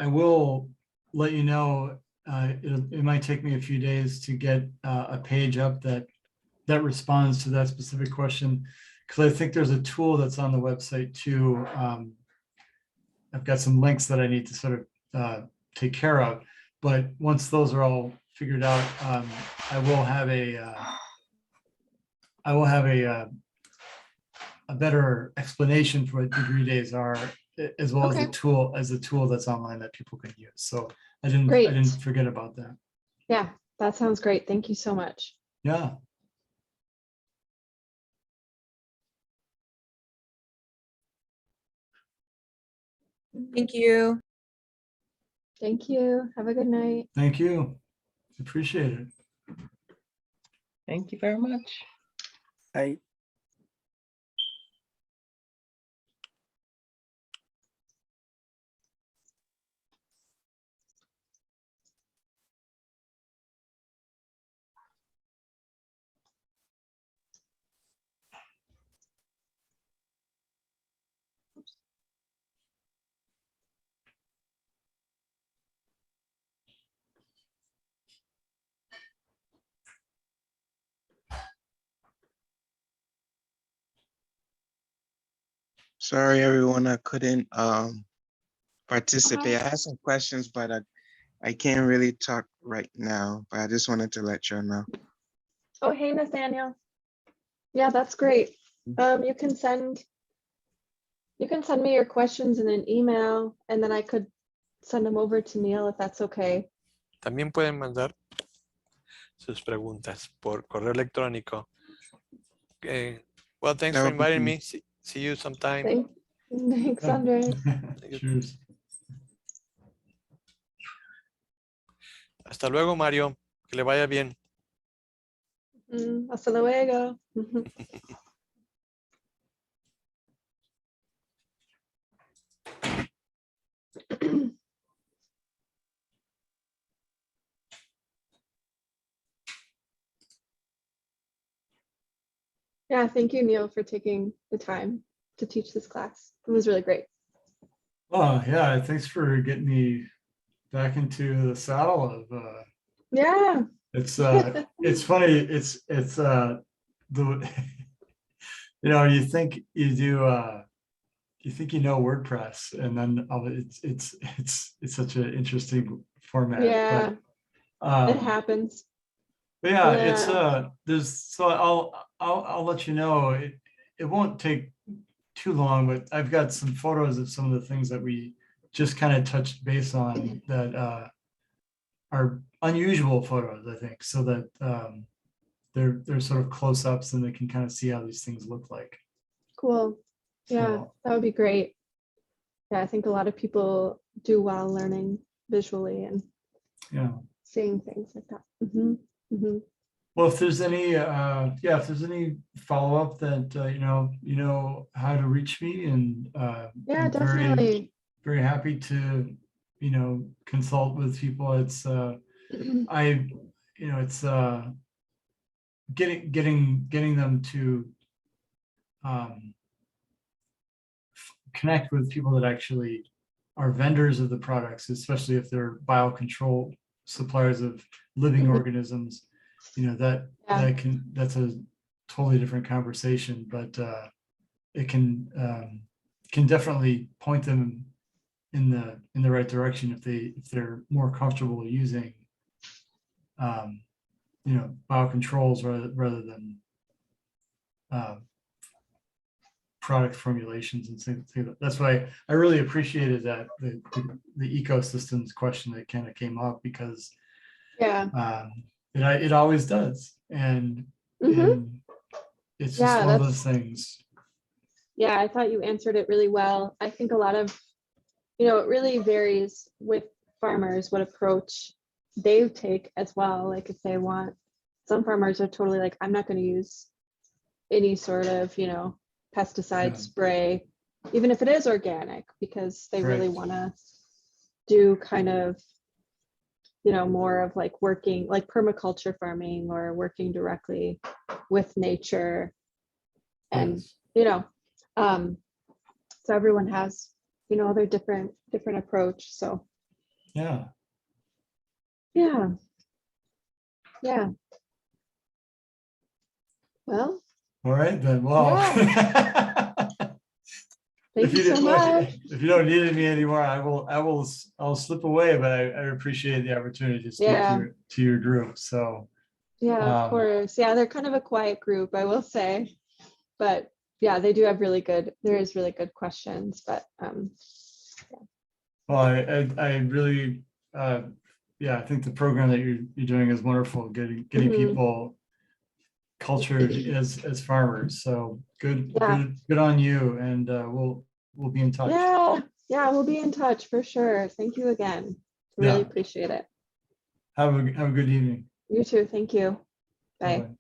S1: will let you know. It might take me a few days to get a page up that responds to that specific question, because I think there's a tool that's on the website too. I've got some links that I need to sort of take care of, but once those are all figured out, I will have a better explanation for what degree days are, as well as the tool that's online that people can use. So I didn't forget about that.
S2: Yeah, that sounds great. Thank you so much.
S1: Yeah.
S3: Thank you.
S2: Thank you. Have a good night.
S1: Thank you. Appreciate it.
S6: Thank you very much. I
S7: Sorry, everyone, I couldn't participate. I had some questions, but I can't really talk right now, but I just wanted to let you know.
S2: Oh, hey, Nathaniel. Yeah, that's great. You can send me your questions in an email, and then I could send them over to Neil if that's okay.
S8: También pueden mandar sus preguntas por correo electrónico. Well, thanks for inviting me. See you sometime.
S2: Thanks, Andre.
S1: Cheers.
S8: Hasta luego, Mario. Que le vaya bien.
S2: Hasta luego. Yeah, thank you, Neil, for taking the time to teach this class. It was really great.
S1: Oh, yeah, thanks for getting me back into the saddle of
S2: Yeah.
S1: it's funny, it's the you think you do you think you know WordPress, and then it's such an interesting format.
S2: Yeah,
S1: But,
S2: it happens.
S1: but yeah, it's
S2: Yeah.
S1: there's so I'll let you know. It won't take too long, but I've got some photos of some of the things that we just kind of touched base on that are unusual photos, I think, so that they're sort of close-ups and they can kind of see how these things look like.
S2: Cool. Yeah,
S1: So,
S2: that would be great. Yeah, I think a lot of people do well learning visually and
S1: yeah.
S2: seeing things like that.
S1: Well, if there's any, if there's any follow-up that, you know how to reach me, and
S2: Yeah,
S1: I'm very,
S2: definitely.
S1: very happy to, consult with people. It's, it's getting them to connect with people that actually are vendors of the products, especially if they're biocontrol suppliers of living organisms. That
S2: Yeah.
S1: that's a totally different conversation, but it can definitely point them in the right direction if they're more comfortable using biocontrols rather than product formulations and things. That's why I really appreciated that the ecosystems question that kind of came up, because
S2: Yeah.
S1: it always does, and it's just
S2: Yeah,
S1: one of those things.
S2: Yeah, I thought you answered it really well. I think a lot of, it really varies with farmers what approach they take as well. Like if they want, some farmers are totally like, I'm not going to use any sort of, pesticide spray, even if it is organic, because they really want to do kind of, more of like working like permaculture farming or working directly with nature. And, so everyone has, their different approach. So
S1: Yeah.
S2: yeah. Well.
S1: All right then. Well.
S2: Thank you so much.
S1: If you don't need me anymore, I'll slip away, but I appreciate the opportunity to speak to your group. So
S2: yeah, of course. Yeah, they're kind of a quiet group, I will say. But yeah, they do have really good questions. But
S1: well, I really I think the program that you're doing is wonderful, getting people cultured as farmers. So good on you, and we'll be in touch.
S2: Yeah, we'll be in touch for sure. Thank you again. Really appreciate it.
S1: Have a good evening.
S2: You too. Thank you. Bye.
S1: Bye-bye.